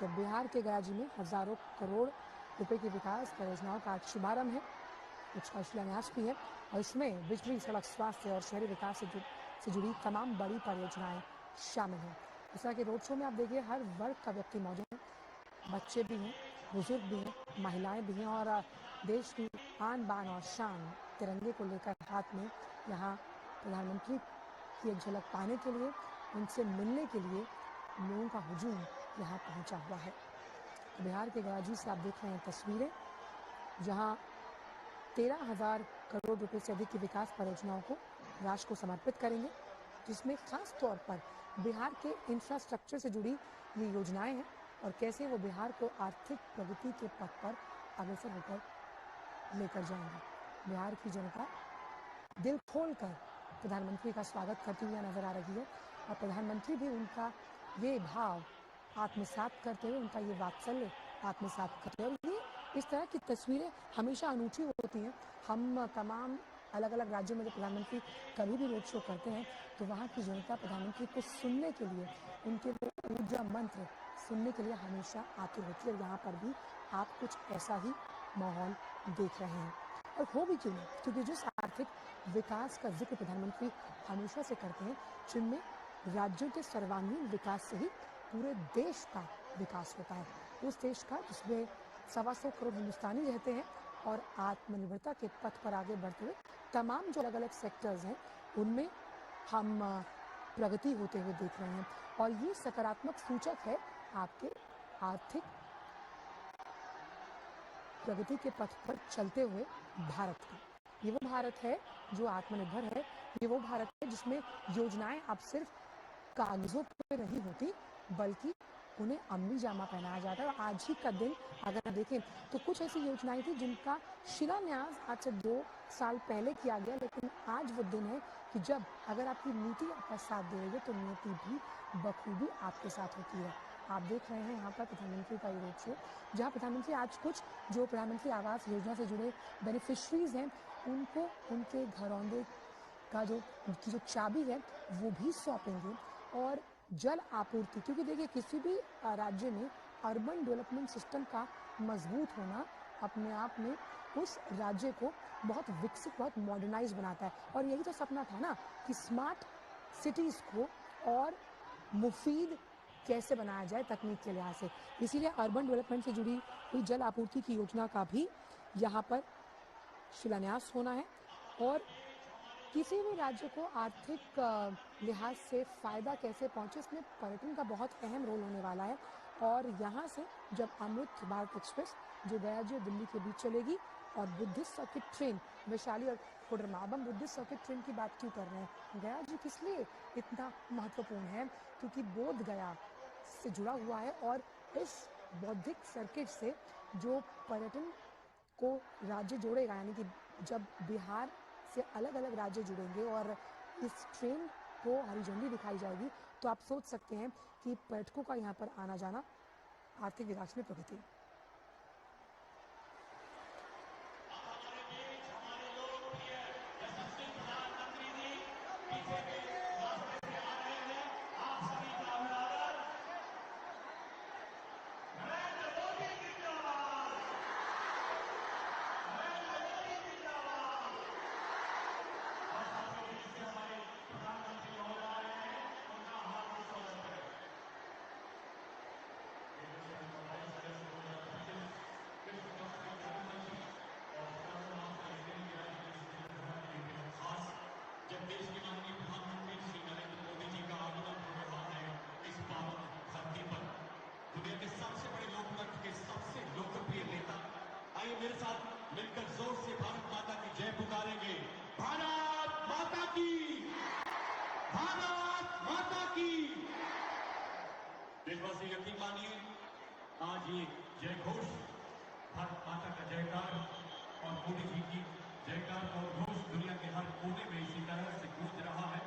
तो बिहार के गया जी में हजारों करोड़ रुपए की विकास परियोजनाओं का आज शुभारंभ है, कुछ का शिलान्यास भी है और इसमें बिजली, सड़क, स्वास्थ्य और शहरी विकास से जुड़ी तमाम बड़ी परियोजनाएं शामिल हैं। इस तरह के रोड शो में आप देखिए हर वर्ग का व्यक्ति मौजूद है, बच्चे भी हैं, बुजुर्ग भी हैं, महिलाएं भी हैं और देश की आन बान और शान तिरंगे को लेकर हाथ में यहाँ प्रधानमंत्री की एक झलक पाने के लिए, उनसे मिलने के लिए लोगों का हुजूम यहाँ पहुँचा हुआ है। बिहार के गया जी से आप देख रहे हैं तस्वीरें, जहाँ 13,000 करोड़ रुपए से अधिक की विकास परियोजनाओं को राष्ट्र को समर्पित करेंगे, जिसमें खास तौर पर बिहार के इंफ्रास्ट्रक्चर से जुड़ी ये योजनाएं हैं और कैसे वो बिहार को आर्थिक प्रगति के पथ पर अग्रसर होकर लेकर जाएंगे। बिहार की जनता दिल खोलकर प्रधानमंत्री का स्वागत करती हुई नजर आ रही है और प्रधानमंत्री भी उनका ये भाव आत्मसात करते हुए, उनका ये वात्सल्य आत्मसात करते हुए, और ये इस तरह की तस्वीरें हमेशा अनूठी होती हैं। हम तमाम अलग अलग राज्यों में जब प्रधानमंत्री कभी भी रोड शो करते हैं तो वहाँ की जनता प्रधानमंत्री को सुनने के लिए, उनके वो ऊर्जा मंत्र सुनने के लिए हमेशा आतुर होती है। और यहाँ पर भी आप कुछ ऐसा ही माहौल देख रहे हैं और हो भी क्यों नहीं, क्योंकि जिस आर्थिक विकास का जिक्र प्रधानमंत्री हमेशा से करते हैं, जिनमें राज्यों के सर्वांगीण विकास से ही पूरे देश का विकास होता है, उस देश का जिसमें 125 करोड़ हिंदुस्तानी रहते हैं और आत्मनिर्भरता के पथ पर आगे बढ़ते हुए तमाम जो अलग अलग सेक्टर्स हैं उनमें हम प्रगति होते हुए देख रहे हैं और ये सकारात्मक सूचक है आपके आर्थिक प्रगति के पथ पर चलते हुए भारत का। ये वो भारत है जो आत्मनिर्भर है, ये वो भारत है जिसमें योजनाएं अब सिर्फ कागजों पर नहीं होती बल्कि उन्हें अमली जामा पहनाया जाता है। और आज ही का दिन अगर देखें तो कुछ ऐसी योजनाएं थी जिनका शिलान्यास आज से 2 साल पहले किया गया, लेकिन आज वो दिन है कि जब अगर आपकी नीति आपका साथ दे रही है तो नीति भी बखूबी आपके साथ होती है। आप देख रहे हैं यहाँ पर प्रधानमंत्री का ये रोड शो, जहाँ प्रधानमंत्री आज कुछ जो प्रधानमंत्री आवास योजना से जुड़े बेनिफिशरीज हैं उनको उनके घरौंदे का जो चाबी है वो भी सौंपेंगे। और जल आपूर्ति, क्योंकि देखिए किसी भी राज्य में अर्बन डेवलपमेंट सिस्टम का मजबूत होना अपने आप में उस राज्य को बहुत विकसित, बहुत मॉडर्नाइज बनाता है। और यही तो सपना था ना कि स्मार्ट सिटीज को और मुफीद कैसे बनाया जाए तकनीक के लिहाज से। इसीलिए अर्बन डेवलपमेंट से जुड़ी हुई जल आपूर्ति की योजना का भी यहाँ पर शिलान्यास होना है। और किसी भी राज्य को आर्थिक लिहाज से फायदा कैसे पहुंचे, इसमें पर्यटन का बहुत अहम रोल होने वाला है। और यहाँ से जब अमृत भारत एक्सप्रेस जो गया जी और दिल्ली के बीच चलेगी और बुद्धिस्ट सर्किट ट्रेन वैशाली और कोडरमा, अब हम बुद्धिस्ट सर्किट ट्रेन की बात क्यों कर रहे हैं, गया जी किस लिए इतना महत्वपूर्ण है, क्योंकि बोध गया से जुड़ा हुआ है और इस बौद्धिक सर्किट से जो पर्यटन को राज्य जोड़ेगा, यानी कि जब बिहार से अलग अलग राज्य जुड़ेंगे और इस ट्रेन को हरी झंडी दिखाई जाएगी तो आप सोच सकते हैं कि पर्यटकों का यहाँ पर आना जाना आर्थिक विकास में प्रगति। जब देश के माननीय प्रधानमंत्री श्री नरेंद्र मोदी जी का आगमन हो रहा है इस पावन धरती पर, दुनिया के सबसे बड़े लोकतंत्र के सबसे लोकप्रिय नेता, आइए मेरे साथ मिलकर जोर से भारत माता की जय पुकारेंगे। भारत माता की, भारत माता की। देशवासी यकीन मानिए, आज ये जय घोष, भारत माता का जयकार और मोदी जी की जयकार और घोष दुनिया के हर कोने में इसी तरह से गूंज रहा है।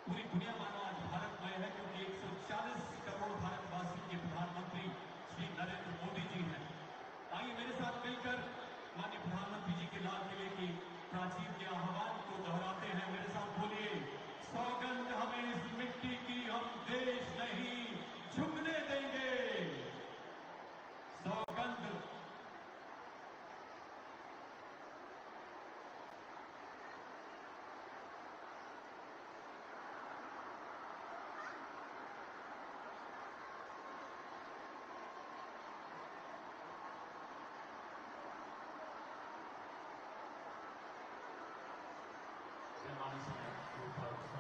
पूरी दुनिया मानो आज भारतमय है, क्योंकि 140 करोड़ भारतवासी के प्रधानमंत्री श्री नरेंद्र मोदी जी हैं। आइए मेरे साथ मिलकर माननीय प्रधानमंत्री जी के लाल किले की प्राचीर के आह्वान को दोहराते हैं। मेरे साथ बोलिए, सौगंध हमें इस मिट्टी की, हम देश नहीं झुकने देंगे।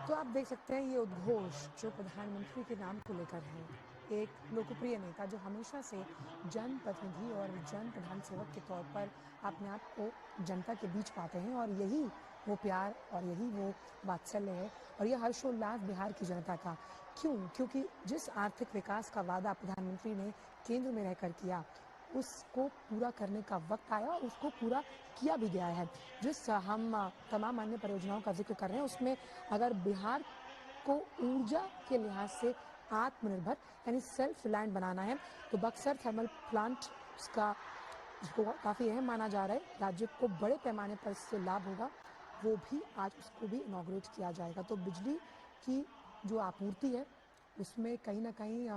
तो आप देख सकते हैं ये उद्घोष जो प्रधानमंत्री के नाम को लेकर है, एक लोकप्रिय नेता जो हमेशा से जनप्रतिनिधि और जन प्रधान सेवक के तौर पर अपने आप को जनता के बीच पाते हैं और यही वो प्यार और यही वो वात्सल्य है और यह हर्षोल्लास बिहार की जनता का। क्यों? क्योंकि जिस आर्थिक विकास का वादा प्रधानमंत्री ने केंद्र में रहकर किया, उसको पूरा करने का वक्त आया और उसको पूरा किया भी गया है। जिस हम तमाम अन्य परियोजनाओं का जिक्र कर रहे हैं, उसमें अगर बिहार को ऊर्जा के लिहाज से आत्मनिर्भर यानी सेल्फ रिलायंट बनाना है, तो बक्सर थर्मल प्लांट का जो काफ़ी अहम माना जा रहा है, राज्य को बड़े पैमाने पर इससे लाभ होगा, वो भी आज उसको भी इनॉग्रेट किया जाएगा। तो बिजली की जो आपूर्ति है, उसमें कहीं ना कहीं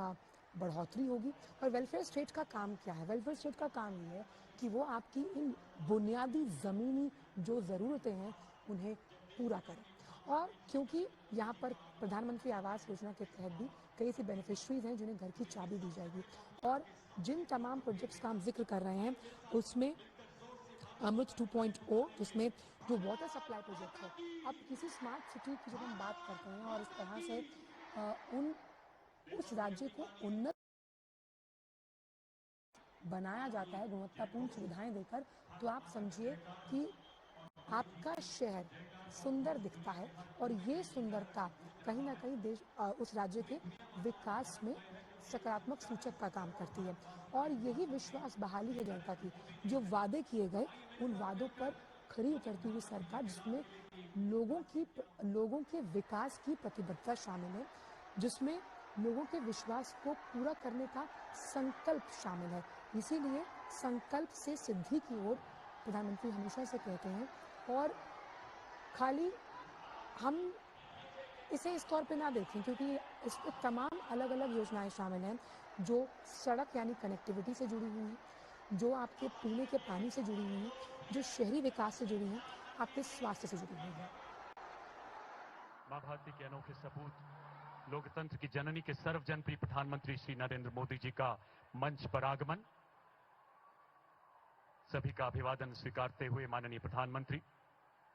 बढ़ोतरी होगी। और वेलफेयर स्टेट का काम क्या है? वेलफेयर स्टेट का काम ये है कि वो आपकी इन बुनियादी ज़मीनी जो ज़रूरतें हैं, उन्हें पूरा करें। और क्योंकि यहाँ पर प्रधानमंत्री आवास योजना के तहत भी कई ऐसे बेनिफिशरीज हैं जिन्हें घर की चाबी दी जाएगी। और जिन तमाम प्रोजेक्ट्स का हम जिक्र कर रहे हैं, उसमें अमृत 2.0 जिसमें जो वाटर सप्लाई प्रोजेक्ट है, अब किसी स्मार्ट सिटी की जब हम बात करते हैं और इस तरह से उस राज्य को उन्नत बनाया जाता है गुणवत्तापूर्ण सुविधाएं देकर, तो आप समझिए कि आपका शहर सुंदर दिखता है और ये सुंदरता कहीं ना कहीं देश उस राज्य के विकास में सकारात्मक सूचक का काम करती है। और यही विश्वास बहाली है जनता की। जो वादे किए गए, उन वादों पर खरी उतरती हुई सरकार, जिसमें लोगों के विकास की प्रतिबद्धता शामिल है, जिसमें लोगों के विश्वास को पूरा करने का संकल्प शामिल है। इसीलिए संकल्प से सिद्धि की ओर प्रधानमंत्री हमेशा से कहते हैं। और खाली हम इसे इस तौर पे ना देखें, क्योंकि इसमें तमाम अलग अलग योजनाएं शामिल हैं जो सड़क यानी कनेक्टिविटी से जुड़ी हुई हैं, जो आपके पीने के पानी से जुड़ी हुई हैं, जो शहरी विकास से जुड़ी हैं, आपके स्वास्थ्य से जुड़ी हुई हैं। मां भारती के अनोखे सपूत, लोकतंत्र की जननी के सर्वजनप्रिय प्रधानमंत्री श्री नरेंद्र मोदी जी का मंच पर आगमन। सभी का अभिवादन स्वीकारते हुए माननीय प्रधानमंत्री।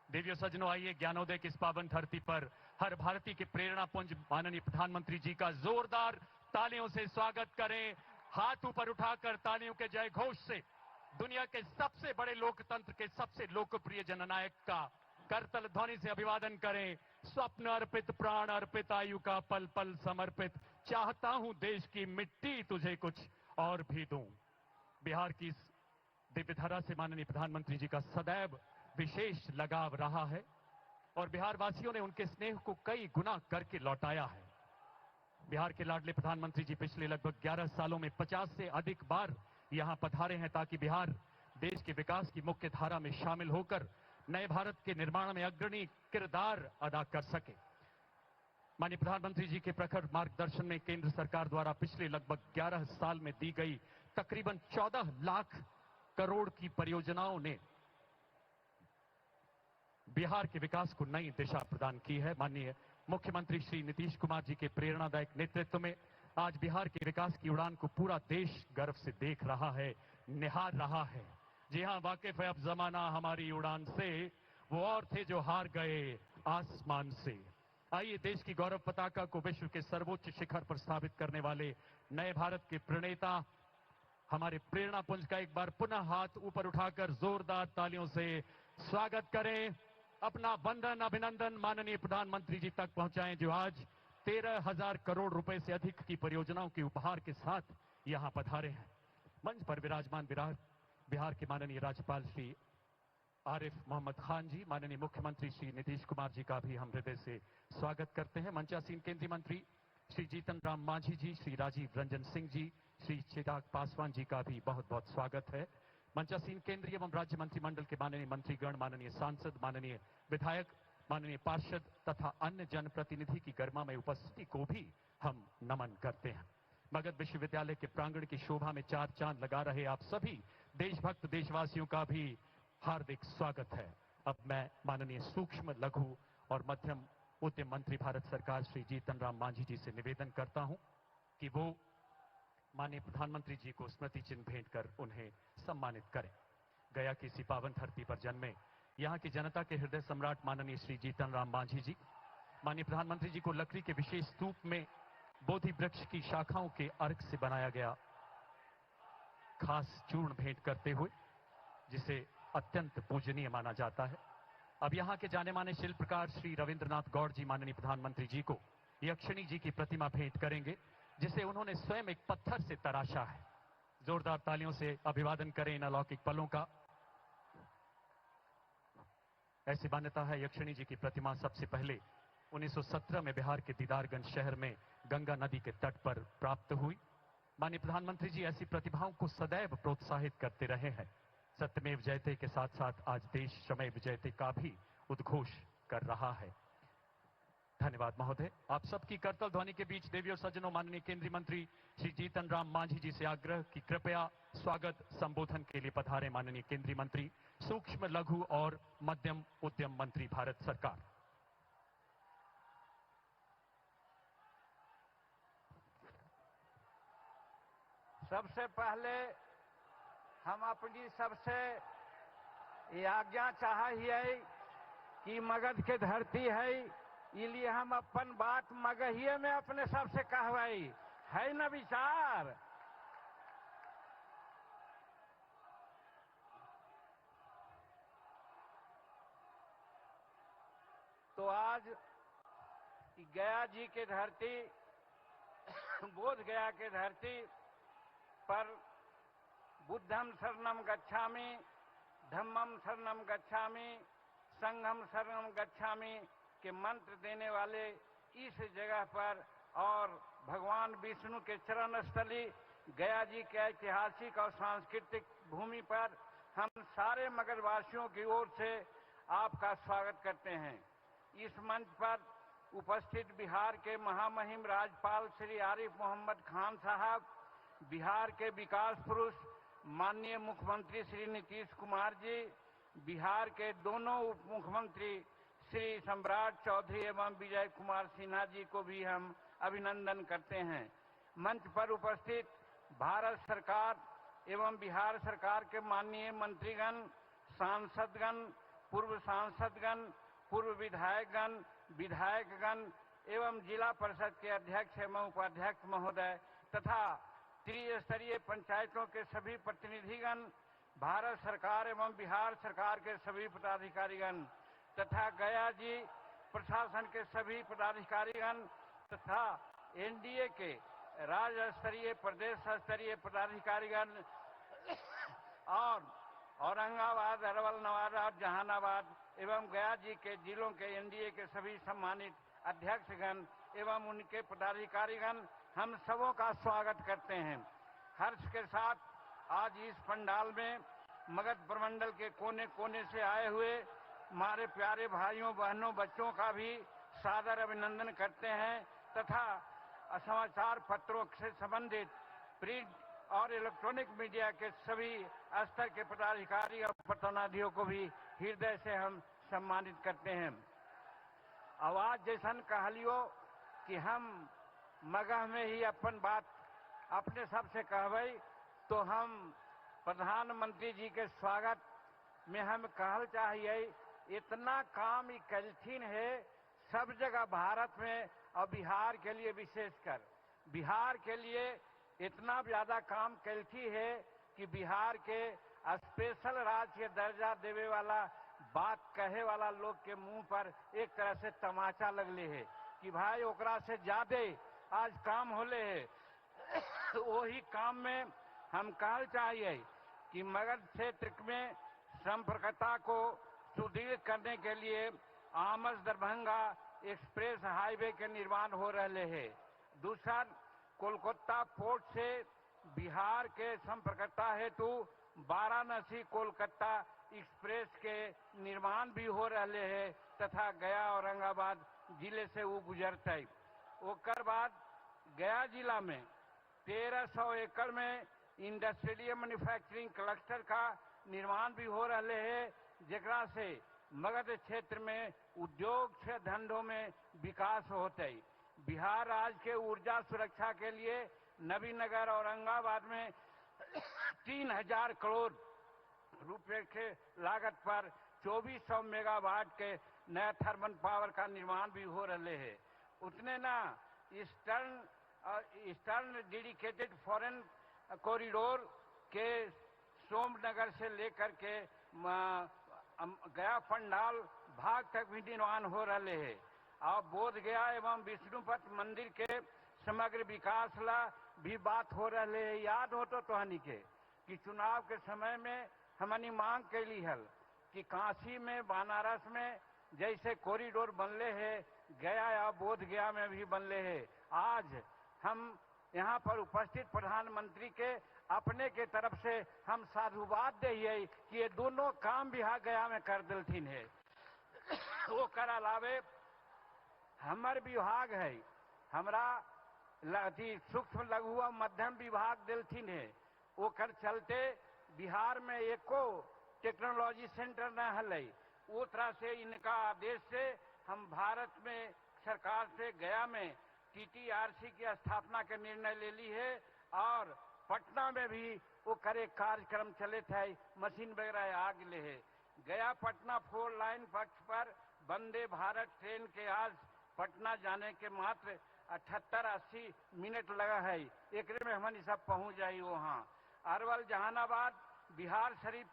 देवियों सज्जनों, आइए ज्ञानोदय की इस पावन धरती पर हर भारतीय के प्रेरणा पुंज माननीय प्रधानमंत्री जी का जोरदार तालियों से स्वागत करें। हाथ ऊपर उठाकर तालियों के जय घोष से दुनिया के सबसे बड़े लोकतंत्र के सबसे लोकप्रिय जननायक का करतल ध्वनि से अभिवादन करें। स्वप्न अर्पित, प्राण अर्पित, आयु का पल पल समर्पित, चाहता हूं देश की मिट्टी तुझे कुछ और भी दूं। बिहार की इस दिव्य धरा से माननीय प्रधानमंत्री जी का सदैव विशेष लगाव रहा है और बिहार वासियों ने उनके स्नेह को कई गुना करके लौटाया है। बिहार के लाडले प्रधानमंत्री जी पिछले लगभग 11 सालों में 50 से अधिक बार यहां पधारे हैं ताकि बिहार देश के विकास की मुख्य धारा में शामिल होकर नए भारत के निर्माण में अग्रणी किरदार अदा कर सके। माननीय प्रधानमंत्री जी के प्रखर मार्गदर्शन में केंद्र सरकार द्वारा पिछले लगभग 11 साल में दी गई तकरीबन 14 लाख करोड़ की परियोजनाओं ने बिहार के विकास को नई दिशा प्रदान की है। माननीय मुख्यमंत्री श्री नीतीश कुमार जी के प्रेरणादायक नेतृत्व में आज बिहार के विकास की उड़ान को पूरा देश गर्व से देख रहा है, निहार रहा है। जी हां, वाकिफ है अब जमाना हमारी उड़ान से, वो और थे जो हार गए आसमान से। आइए देश की गौरव पताका को विश्व के सर्वोच्च शिखर पर स्थापित करने वाले नए भारत के प्रणेता हमारे प्रेरणा पुंज का एक बार पुनः हाथ ऊपर उठाकर जोरदार तालियों से स्वागत करें। अपना वंदन अभिनंदन माननीय प्रधानमंत्री जी तक पहुंचाएं, जो आज 13,000 करोड़ रुपए से अधिक की परियोजनाओं के उपहार के साथ यहां पधारे हैं। मंच पर विराजमान बिहार के माननीय राज्यपाल श्री आरिफ मोहम्मद खान जी, माननीय मुख्यमंत्री श्री नीतीश कुमार जी का भी हम हृदय से स्वागत करते हैं। मंचासीन केंद्रीय मंत्री श्री जीतन राम मांझी जी, श्री राजीव रंजन सिंह जी, श्री चिराग पासवान जी का भी बहुत बहुत स्वागत है। मंचासीन केंद्रीय एवं राज्य मंत्रिमंडल के माननीय मंत्रीगण, माननीय सांसद, माननीय विधायक, माननीय पार्षद तथा अन्य जनप्रतिनिधि की गरिमामय उपस्थिति को भी हम नमन करते हैं। मगध विश्वविद्यालय के प्रांगण की शोभा में चार चांद लगा रहे आप सभी देशभक्त देशवासियों का भी हार्दिक स्वागत है। अब मैं माननीय सूक्ष्म, लघु और मध्यम उद्यम मंत्री भारत सरकार श्री जीतन राम मांझी जी से निवेदन करता हूं कि वो माननीय प्रधानमंत्री जी को स्मृति चिन्ह भेंट कर उन्हें सम्मानित करें। गया की इसी पावन धरती पर जन्मे यहाँ की जनता के हृदय सम्राट माननीय श्री जीतन राम मांझी जी माननीय प्रधानमंत्री जी को लकड़ी के विशेष स्तूप में बोधि वृक्ष की शाखाओं के अर्क से बनाया गया खास चूर्ण भेंट करते हुए, जिसे अत्यंत पूजनीय माना जाता है। अब यहां के जाने माने शिल्पकार श्री रविंद्रनाथ गौड़ जी माननीय प्रधानमंत्री जी को यक्षिणी जी की प्रतिमा भेंट करेंगे, जिसे उन्होंने स्वयं एक पत्थर से तराशा है। जोरदार तालियों से अभिवादन करें इन अलौकिक पलों का। ऐसी मान्यता है यक्षिणी जी की प्रतिमा सबसे पहले 1917 में बिहार के दीदारगंज शहर में गंगा नदी के तट पर प्राप्त हुई। माननीय प्रधानमंत्री जी ऐसी प्रतिभाओं को सदैव प्रोत्साहित करते रहे हैं। सत्यमेव जयते के साथ साथ आज देश शमैव जयते का भी उद्घोष कर रहा है। धन्यवाद महोदय। आप सबकी करतल ध्वनि के बीच देवी और सज्जनों, माननीय केंद्रीय मंत्री श्री जीतन राम मांझी जी से आग्रह कि कृपया स्वागत संबोधन के लिए पधारे माननीय केंद्रीय मंत्री, सूक्ष्म लघु और मध्यम उद्यम मंत्री, भारत सरकार। सबसे पहले हम अपनी सबसे ये आज्ञा चाहिए कि मगध के धरती है, इसलिए हम अपन बात मगहिए में अपने सबसे कहवाई है न विचार। तो आज गया जी के धरती, बोध गया के धरती पर बुद्धम शरणम गच्छामि, धम्मम शरणम गच्छामि, संघम शरणम गच्छामि के मंत्र देने वाले इस जगह पर और भगवान विष्णु के चरण स्थली गया जी के ऐतिहासिक और सांस्कृतिक भूमि पर हम सारे मगधवासियों की ओर से आपका स्वागत करते हैं। इस मंच पर उपस्थित बिहार के महामहिम राज्यपाल श्री आरिफ मोहम्मद खान साहब, बिहार के विकास पुरुष माननीय मुख्यमंत्री श्री नीतीश कुमार जी, बिहार के दोनों उप मुख्यमंत्री श्री सम्राट चौधरी एवं विजय कुमार सिन्हा जी को भी हम अभिनंदन करते हैं। मंच पर उपस्थित भारत सरकार एवं बिहार सरकार के माननीय मंत्रीगण, सांसदगण, पूर्व सांसदगण, पूर्व विधायकगण, विधायकगण एवं जिला परिषद के अध्यक्ष एवं उपाध्यक्ष महोदय तथा त्रिस्तरीय पंचायतों के सभी प्रतिनिधिगण, भारत सरकार एवं बिहार सरकार के सभी पदाधिकारीगण तथा गया जी प्रशासन के सभी पदाधिकारीगण तथा एनडीए के राज्य स्तरीय, प्रदेश स्तरीय पदाधिकारीगण और औरंगाबाद, अरवल, नवादा और जहानाबाद एवं गया जी के जिलों के एनडीए के सभी सम्मानित अध्यक्षगण एवं उनके पदाधिकारीगण, हम सबों का स्वागत करते हैं। हर्ष के साथ आज इस पंडाल में मगध प्रमंडल के कोने कोने से आए हुए हमारे प्यारे भाइयों बहनों बच्चों का भी सादर अभिनंदन करते हैं तथा समाचार पत्रों से संबंधित प्रिंट और इलेक्ट्रॉनिक मीडिया के सभी स्तर के पदाधिकारी और प्रतिनिधियों को भी हृदय से हम सम्मानित करते हैं। आवाज जैसन कहलियो कि हम मगह में ही अपन बात अपने सबसे कहबई, तो हम प्रधानमंत्री जी के स्वागत में हम कहल चाहिए, इतना काम कलथिन है सब जगह भारत में और बिहार के लिए विशेषकर बिहार के लिए इतना ज्यादा काम कलथी है कि बिहार के स्पेशल राज्य दर्जा देवे वाला बात कहे वाला लोग के मुंह पर एक तरह से तमाचा लगले है कि भाई ओकरा से ज्यादा आज काम होले है। वही काम में हम कहल चाहिए कि मगध क्षेत्र में संपर्कता को सुदृढ़ करने के लिए आमस दरभंगा एक्सप्रेस हाईवे के निर्माण हो रहे हैं। दूसरा, कोलकाता पोर्ट से बिहार के संपर्कता हेतु वाराणसी कोलकाता एक्सप्रेस के निर्माण भी हो रहे हैं तथा गया औरंगाबाद जिले से वो गुजरते है। ओकर बाद गया जिला में 1300 एकड़ में इंडस्ट्रियल मैन्युफैक्चरिंग क्लस्टर का निर्माण भी हो रहे हैं, जेकरा से मगध क्षेत्र में उद्योग से धंधों में विकास होते। बिहार राज्य के ऊर्जा सुरक्षा के लिए नबीनगर औरंगाबाद में 3000 करोड़ रुपए के लागत पर 2400 मेगावाट के नया थर्मल पावर का निर्माण भी हो रहे है। उतने ना ईस्टर्न डेडिकेटेड फॉरेन कॉरिडोर के सोमनगर से लेकर के गया पंडाल भाग तक भी निर्माण हो रहे है। और बोध गया एवं विष्णुपथ मंदिर के समग्र विकास ला भी बात हो रहे है। याद हो तो हनी के कि चुनाव के समय में हमनी मांग कैली हल कि काशी में बनारस में जैसे कॉरिडोर बनले है, गया या बोध गया में भी बनले है। आज हम यहाँ पर उपस्थित प्रधानमंत्री के अपने के तरफ से हम साधुवाद दिए कि ये दोनों काम भी गया में कर दिलथिन है। वो कर अलावे हमर विभाग है, हमरा सूक्ष्म लघु व मध्यम विभाग दिलथिन है। वो कर चलते बिहार में एको टेक्नोलॉजी सेंटर न हल। वो तरह से इनका आदेश से हम भारत में सरकार से गया में TTRC की स्थापना के निर्णय ले ली है। और पटना में भी वो करे कार्यक्रम चले थे, मशीन वगैरह आ गए है। गया पटना 4 लाइन पक्ष पर वंदे भारत ट्रेन के आज पटना जाने के मात्र 78-80 मिनट लगा है। एक में हमनी सब पहुंच जाये वहाँ। अरवल जहानाबाद बिहार शरीफ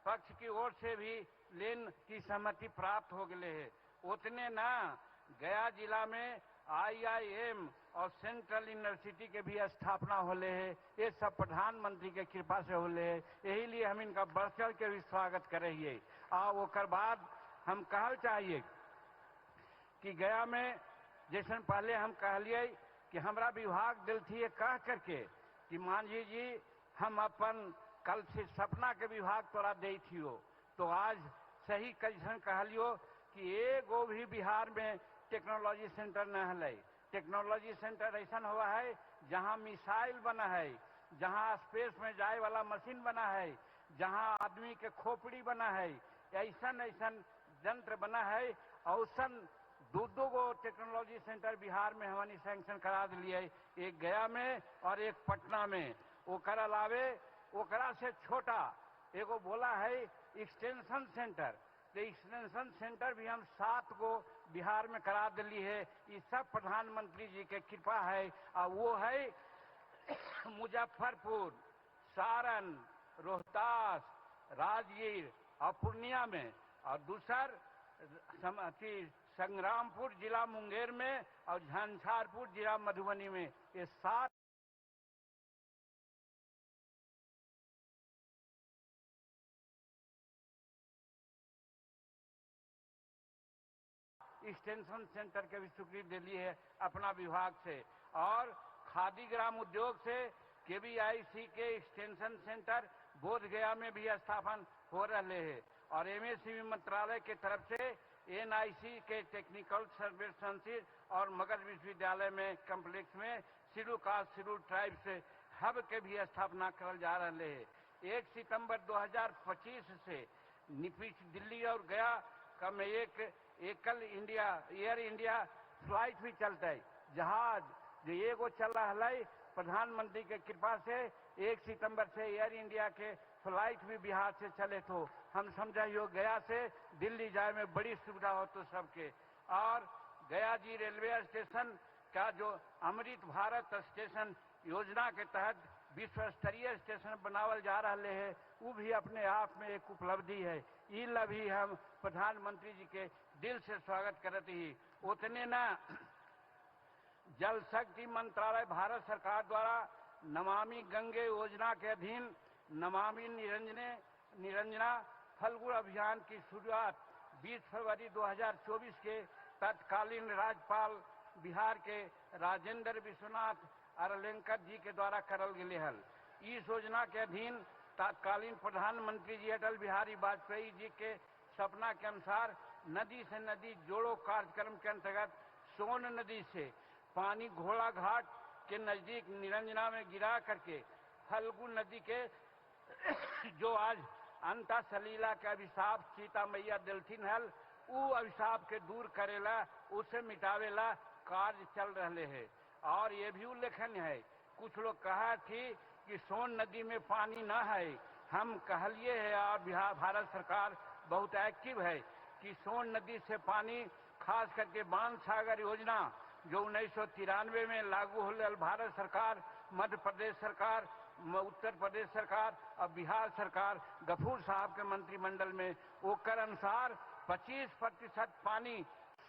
पक्ष की ओर से भी लेन की सहमति प्राप्त हो गए है। उतने ना गया जिला में IIM और सेंट्रल यूनिवर्सिटी के भी स्थापना होले है। ये सब प्रधानमंत्री के कृपा से होले है। यही लिए हम इनका बढ़ चढ़ के भी स्वागत करेंगे। और ओकर बाद हम कहल चाहिए कि गया में जैसे पहले हम कहलिए कि हमरा विभाग दिल थी कह करके कि मांझी जी हम अपन कल से सपना के विभाग तोरा दे थियो, तो आज सही कैसन कहलियो कि एगो भी बिहार में टेक्नोलॉजी सेंटर न है। टेक्नोलॉजी सेंटर ऐसा हुआ है जहां मिसाइल बना है, जहां स्पेस में जाए वाला मशीन बना है, जहां आदमी के खोपड़ी बना है, ऐसा यंत्र बना है। औसन दो गो टेक्नोलॉजी सेंटर बिहार में हमनी सैंक्शन करा दिए, एक गया में और एक पटना में। ओकर अलावे ओकरा से छोटा एगो बोला है एक्सटेंशन सेंटर, तो एक्सटेंशन सेंटर भी हम 7 गो बिहार में करा दिली है। ये सब प्रधानमंत्री जी के कृपा है। और वो है मुजफ्फरपुर, सारण, रोहतास, राजगीर और पूर्णिया में, और दूसर संग्रामपुर जिला मुंगेर में और झंझारपुर जिला मधुबनी में। ये 7 एक्सटेंशन सेंटर के भी स्वीकृति दे ली है अपना विभाग से। और खादी ग्राम उद्योग से KVIC के एक्सटेंशन सेंटर बोध गया में भी स्थापन हो रहे हैं। और MSCB मंत्रालय के तरफ से NIC के टेक्निकल सर्विस सेंटर और मगध विश्वविद्यालय में कम्प्लेक्स में शेड्यूल कास्ट शेड्यूल ट्राइब से हब के भी स्थापना करल जा रहे हैं। 1 सितंबर 2025 से दिल्ली और गया का में एक एकल इंडिया एयर इंडिया फ्लाइट भी चलता है। जहाज जो एगो चल रहा है प्रधानमंत्री के कृपा से 1 सितंबर से एयर इंडिया के फ्लाइट भी बिहार से चले, तो हम समझाइयो गया से दिल्ली जाए में बड़ी सुविधा हो तो सबके। और गया जी रेलवे स्टेशन का जो अमृत भारत स्टेशन योजना के तहत विश्व स्तरीय स्टेशन बनावल जा रहे हैं, वो भी अपने आप में एक उपलब्धि है। इन भी हम प्रधानमंत्री जी के दिल से स्वागत करते ही। उतने ना जल शक्ति मंत्रालय भारत सरकार द्वारा नमामि गंगे योजना के अधीन नमामि निरंजना फल्गु अभियान की शुरुआत 20 फरवरी 2024 के तत्कालीन राज्यपाल बिहार के राजेंद्र विश्वनाथ अरलेंकर जी के द्वारा करल गए हल। इस योजना के अधीन तत्कालीन प्रधानमंत्री जी अटल बिहारी वाजपेयी जी के सपना के अनुसार नदी से नदी जोड़ो कार्यक्रम के अंतर्गत सोन नदी से पानी घोड़ा घाट के नजदीक निरंजना में गिरा करके फल्गु नदी के जो आज अंता सलीला के अभिशाप सीता मैया दिलथिन हल, वो अभिशाप के दूर करेला, उसे मिटावेला कार्य चल रहे हैं। और ये भी उल्लेखनीय है, कुछ लोग कहा थी कि सोन नदी में पानी न है। हम कहलिए है और बिहार भारत सरकार बहुत एक्टिव है कि सोन नदी से पानी, खास करके बाण सागर योजना जो 1993 में लागू होल, भारत सरकार, मध्य प्रदेश सरकार, उत्तर प्रदेश सरकार और बिहार सरकार गफूर साहब के मंत्रिमंडल में ओकर अनुसार 25% पानी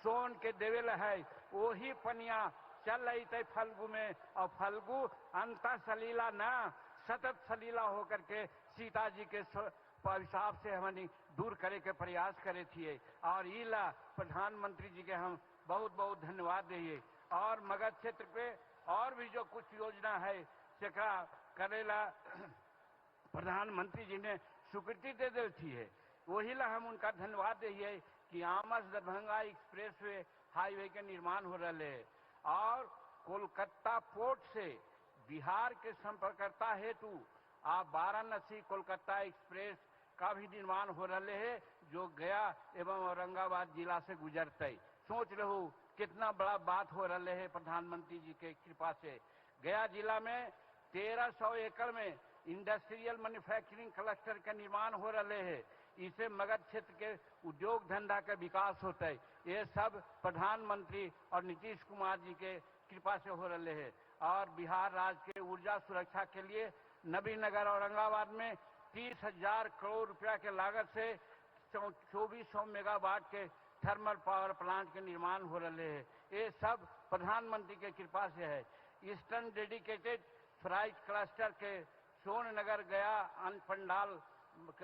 सोन के देवेल है। वही पनिया चल रही थे फल्गु में, और फल्गु अंत सलीला न सतत सलीला होकर के सीता जी के हिसाब से हमने दूर करे के प्रयास करे थे। और इला प्रधानमंत्री जी के हम बहुत बहुत धन्यवाद दिए। और मगध क्षेत्र पे और भी जो कुछ योजना है सेका करेला प्रधानमंत्री जी ने स्वीकृति दे दी है, वही ला हम उनका धन्यवाद दिए कि Amas Darbhanga express way highway के निर्माण हो रहे है। और कोलकाता पोर्ट से बिहार के संपर्कता हेतु आप वाराणसी कोलकाता एक्सप्रेस का भी निर्माण हो रहे है, जो गया एवं औरंगाबाद जिला से गुजरते। सोच रहो कितना बड़ा बात हो रहे है प्रधानमंत्री जी के कृपा से। गया जिला में 1300 एकड़ में इंडस्ट्रियल मैन्युफैक्चरिंग क्लस्टर का निर्माण हो रहे है। इससे मगध क्षेत्र के उद्योग धंधा का विकास होता है। ये सब प्रधानमंत्री और नीतीश कुमार जी के कृपा से हो रहे है। और बिहार राज्य के ऊर्जा सुरक्षा के लिए नबीनगर औरंगाबाद में 30,000 करोड़ रुपया के लागत से 2400 मेगावाट के थर्मल पावर प्लांट के निर्माण हो रहे हैं। ये सब प्रधानमंत्री के कृपा से है। ईस्टर्न डेडिकेटेड फ्राइट क्लस्टर के सोननगर गया पंडाल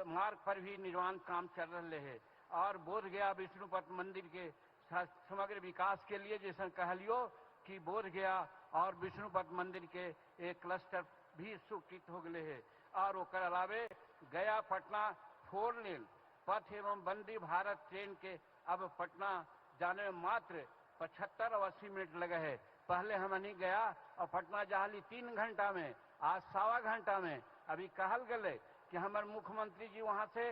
मार्ग पर भी निर्माण काम चल रहे हैं। और बोध गया विष्णुपद मंदिर के समग्र विकास के लिए जैसे कहलियो कि बोध गया और विष्णुपद मंदिर के एक क्लस्टर भी स्वीकृत हो गए हैं। और ओकर अलावे गया पटना 4 लेन पथ एवं वंदे भारत ट्रेन के अब पटना जाने में मात्र 75 और 80 मिनट लगे हैं। पहले हम नहीं गया और पटना जहाली 3 घंटा में, आज 1.25 घंटा में। अभी कहल गए कि हमारे मुख्यमंत्री जी वहां से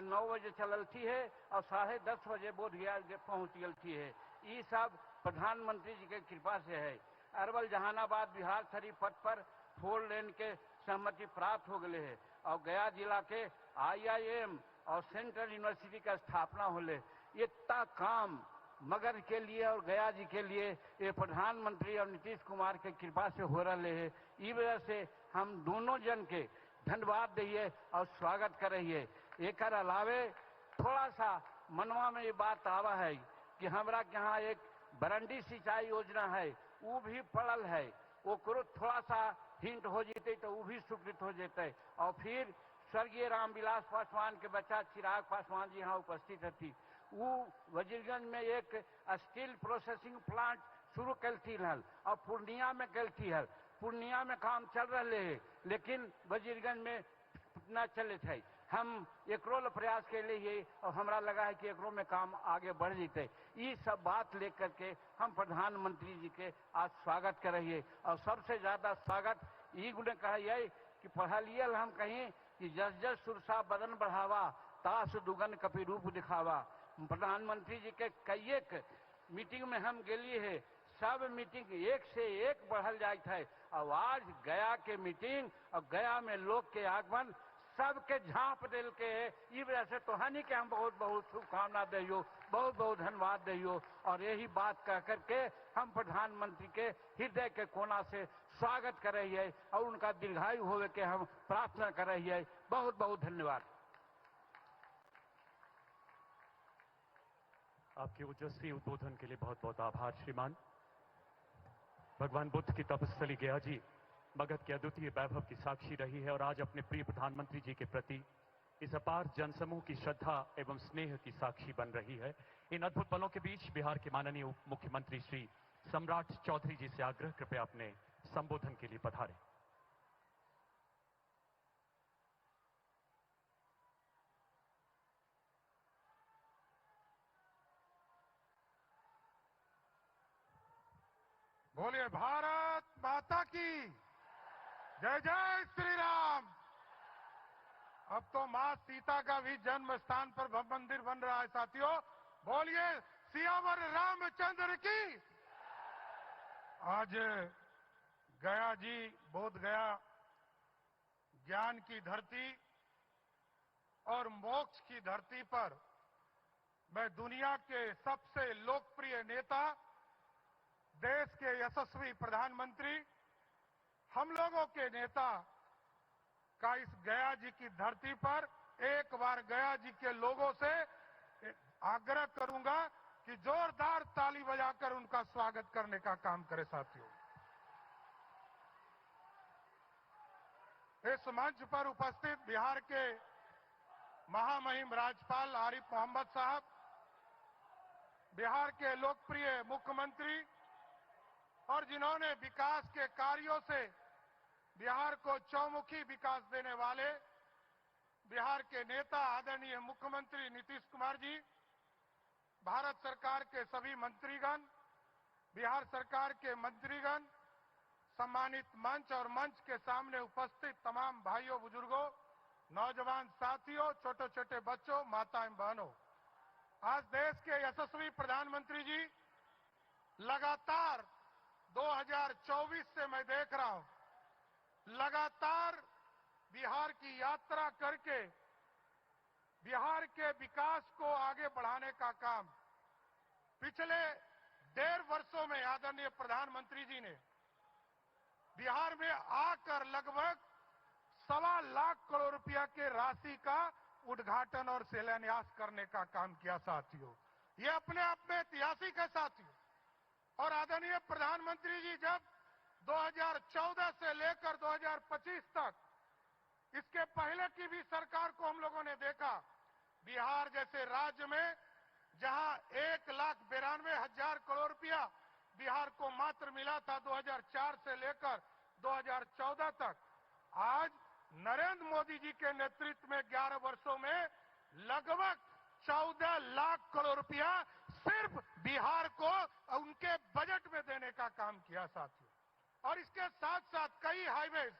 9 बजे चलती है और 10:30 बजे बोध गया पहुंच गई है। ये सब प्रधानमंत्री जी के कृपा से है। अरवल जहानाबाद बिहार शरीफ पथ पर 4 लेन के सहमति प्राप्त हो गए है। और गया जिला के IIM और सेंट्रल यूनिवर्सिटी का स्थापना होले। इतना काम मगध के लिए और गया जी के लिए ये प्रधानमंत्री और नीतीश कुमार के कृपा से हो रहे हैं। इस वजह से हम दोनों जन के धन्यवाद दिए और स्वागत कर रही है। एक अलावे थोड़ा सा मनवा में ये बात आवा है कि हमरा के यहाँ एक बरंडी सिंचाई योजना है, वो भी पड़ल है। वो थोड़ा सा हिंट हो जेते तो वो भी स्वीकृत हो जेते। और फिर स्वर्गीय रामविलास पासवान के बच्चा चिराग पासवान जी यहाँ उपस्थित थी। वो वजीरगंज में एक स्टील प्रोसेसिंग प्लांट शुरू करती हल और पूर्णिया में करती हल। पूर्णिया में काम चल रहे है लेकिन वजीरगंज में न चले थे। हम एकरो प्रयास के लिए और हमरा लगा है कि एकरो में काम आगे बढ़ जेते। ये सब बात लेकर के हम प्रधानमंत्री जी के आज स्वागत कर रही है। और सबसे ज्यादा स्वागत ये गुणे कहा कि पढ़लिए हम कहीं कि जस जस सुरसा बदन बढ़ावा तास दुगन कपि रूप दिखावा। प्रधानमंत्री जी के कई मीटिंग में हम गए है, सब मीटिंग एक से एक बढ़ल जाए थे। और आज गया के मीटिंग और गया में लोग के आगमन सबके झांप दिल के इस वजह से तोहानी के हम बहुत बहुत शुभकामना दियो, बहुत बहुत धन्यवाद दियो। और यही बात कह करके हम प्रधानमंत्री के हृदय के कोना से स्वागत कर रही है और उनका दीर्घायु होवे के हम प्रार्थना कर रही है। बहुत बहुत धन्यवाद। आपके ओजस्वी उद्बोधन के लिए बहुत बहुत आभार श्रीमान। भगवान बुद्ध की तपस्थली गया जी मगध के अद्वितीय वैभव की साक्षी रही है और आज अपने प्रिय प्रधानमंत्री जी के प्रति इस अपार जनसमूह की श्रद्धा एवं स्नेह की साक्षी बन रही है। इन अद्भुत पलों के बीच बिहार के माननीय उप मुख्यमंत्री श्री सम्राट चौधरी जी से आग्रह कृपया अपने संबोधन के लिए पधारें। बोलिए भारत माता की जय जय श्री राम। अब तो मां सीता का भी जन्म स्थान पर भव्य मंदिर बन रहा है साथियों। बोलिए सियावर रामचंद्र की। आज गया जी बोध गया ज्ञान की धरती और मोक्ष की धरती पर मैं दुनिया के सबसे लोकप्रिय नेता, देश के यशस्वी प्रधानमंत्री, हम लोगों के नेता का इस गया जी की धरती पर एक बार गया जी के लोगों से आग्रह करूंगा कि जोरदार ताली बजाकर उनका स्वागत करने का काम करें साथियों। इस मंच पर उपस्थित बिहार के महामहिम राज्यपाल आरिफ मोहम्मद साहब, बिहार के लोकप्रिय मुख्यमंत्री और जिन्होंने विकास के कार्यों से बिहार को चौमुखी विकास देने वाले बिहार के नेता आदरणीय मुख्यमंत्री नीतीश कुमार जी, भारत सरकार के सभी मंत्रीगण, बिहार सरकार के मंत्रीगण, सम्मानित मंच और मंच के सामने उपस्थित तमाम भाइयों बुजुर्गों, नौजवान साथियों, छोटे छोटे बच्चों, माताएं बहनों, आज देश के यशस्वी प्रधानमंत्री जी लगातार 2024 से मैं देख रहा हूं, लगातार बिहार की यात्रा करके बिहार के विकास को आगे बढ़ाने का काम पिछले 1.5 वर्षों में आदरणीय प्रधानमंत्री जी ने बिहार में आकर लगभग 1.25 लाख करोड़ रुपया के राशि का उद्घाटन और शिलान्यास करने का काम किया साथियों। ये अपने आप में ऐतिहासिक है साथियों। और आदरणीय प्रधानमंत्री जी जब 2014 से लेकर 2025 तक, इसके पहले की भी सरकार को हम लोगों ने देखा, बिहार जैसे राज्य में जहां 1,92,000 करोड़ रुपया बिहार को मात्र मिला था 2004 से लेकर 2014 तक, आज नरेंद्र मोदी जी के नेतृत्व में 11 वर्षों में लगभग 14 लाख करोड़ रुपया सिर्फ बिहार को उनके बजट में देने का काम किया साथियों। और इसके साथ साथ कई हाईवेज,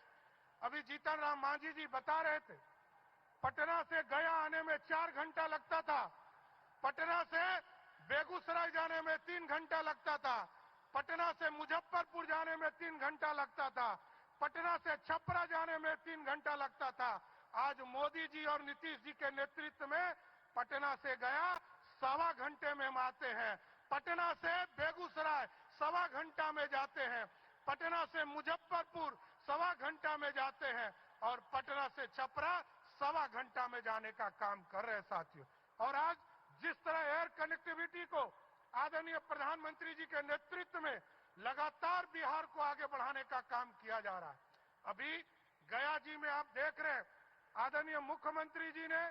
अभी जीतन राम मांझी जी बता रहे थे, पटना से गया आने में 4 घंटा लगता था, पटना से बेगूसराय जाने में 3 घंटा लगता था, पटना से मुजफ्फरपुर जाने में 3 घंटा लगता था, पटना से छपरा जाने में 3 घंटा लगता था। आज मोदी जी और नीतीश जी के नेतृत्व में पटना से गया 1.25 घंटे में हम आते हैं, पटना से बेगूसराय 1.25 घंटा में जाते हैं, पटना से मुजफ्फरपुर 1.25 घंटा में जाते हैं और पटना से छपरा 1.25 घंटा में जाने का काम कर रहे हैं साथियों। और आज जिस तरह एयर कनेक्टिविटी को आदरणीय प्रधानमंत्री जी के नेतृत्व में लगातार बिहार को आगे बढ़ाने का काम किया जा रहा है। अभी गया जी में आप देख रहे हैं, आदरणीय मुख्यमंत्री जी ने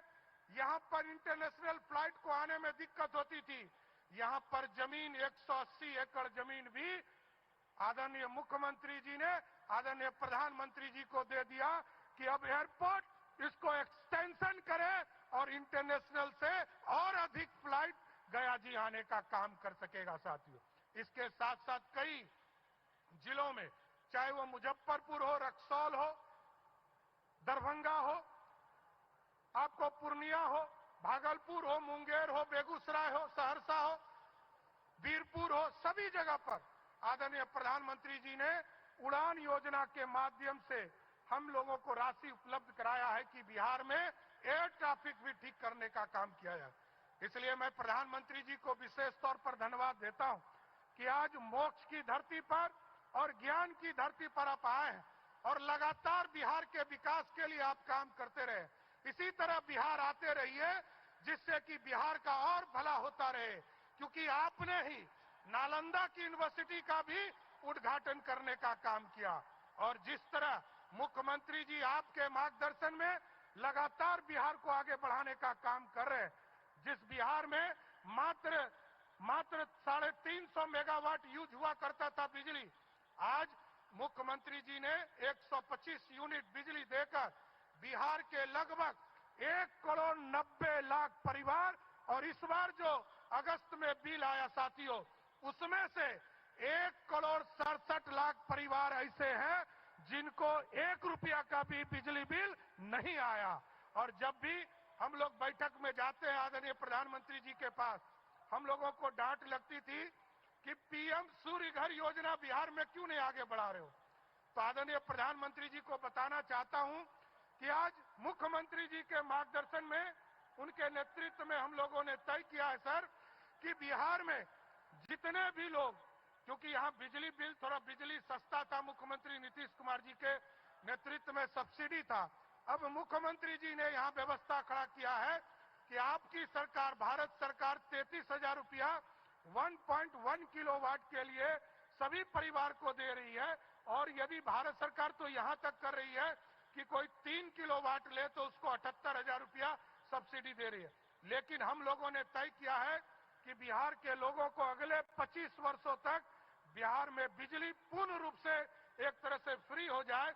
यहां पर इंटरनेशनल फ्लाइट को आने में दिक्कत होती थी, यहां पर जमीन 180 एकड़ जमीन भी आदरणीय मुख्यमंत्री जी ने आदरणीय प्रधानमंत्री जी को दे दिया कि अब एयरपोर्ट इसको एक्सटेंशन करे और इंटरनेशनल से और अधिक फ्लाइट गया जी आने का काम कर सकेगा साथियों। इसके साथ साथ कई जिलों में, चाहे वो मुजफ्फरपुर हो, रक्सौल हो, दरभंगा हो, आपको पूर्णिया हो, भागलपुर हो, मुंगेर हो, बेगूसराय हो, सहरसा हो, बीरपुर हो, सभी जगह पर आदरणीय प्रधानमंत्री जी ने उड़ान योजना के माध्यम से हम लोगों को राशि उपलब्ध कराया है कि बिहार में एयर ट्रैफिक भी ठीक करने का काम किया जाए। इसलिए मैं प्रधानमंत्री जी को विशेष तौर पर धन्यवाद देता हूं कि आज मोक्ष की धरती पर और ज्ञान की धरती पर आप आए हैं और लगातार बिहार के विकास के लिए आप काम करते रहे। इसी तरह बिहार आते रहिए जिससे कि बिहार का और भला होता रहे, क्योंकि आपने ही नालंदा की यूनिवर्सिटी का भी उद्घाटन करने का काम किया। और जिस तरह मुख्यमंत्री जी आपके मार्गदर्शन में लगातार बिहार को आगे बढ़ाने का काम कर रहे हैं, जिस बिहार में मात्र 350 मेगावाट यूज हुआ करता था बिजली, आज मुख्यमंत्री जी ने 125 यूनिट बिजली देकर बिहार के लगभग 1,90,00,000 परिवार, और इस बार जो अगस्त में बिल आया साथियों, उसमें से 1,67,00,000 परिवार ऐसे हैं जिनको 1 रुपया का भी बिजली बिल नहीं आया। और जब भी हम लोग बैठक में जाते हैं आदरणीय प्रधानमंत्री जी के पास, हम लोगों को डांट लगती थी कि पीएम सूर्य घर योजना बिहार में क्यों नहीं आगे बढ़ा रहे हो। तो आदरणीय प्रधानमंत्री जी को बताना चाहता हूं कि आज मुख्यमंत्री जी के मार्गदर्शन में उनके नेतृत्व में हम लोगों ने तय किया है सर कि बिहार में जितने भी लोग, क्योंकि यहाँ बिजली बिल, थोड़ा बिजली सस्ता था, मुख्यमंत्री नीतीश कुमार जी के नेतृत्व में सब्सिडी था। अब मुख्यमंत्री जी ने यहाँ व्यवस्था खड़ा किया है कि आपकी सरकार, भारत सरकार 33,000 रुपया 1.1 किलोवाट के लिए सभी परिवार को दे रही है। और यदि भारत सरकार तो यहाँ तक कर रही है कि कोई 3 किलोवाट ले तो उसको 78,000 रुपया सब्सिडी दे रही है। लेकिन हम लोगों ने तय किया है कि बिहार के लोगों को अगले 25 वर्षों तक बिहार में बिजली पूर्ण रूप से एक तरह से फ्री हो जाए।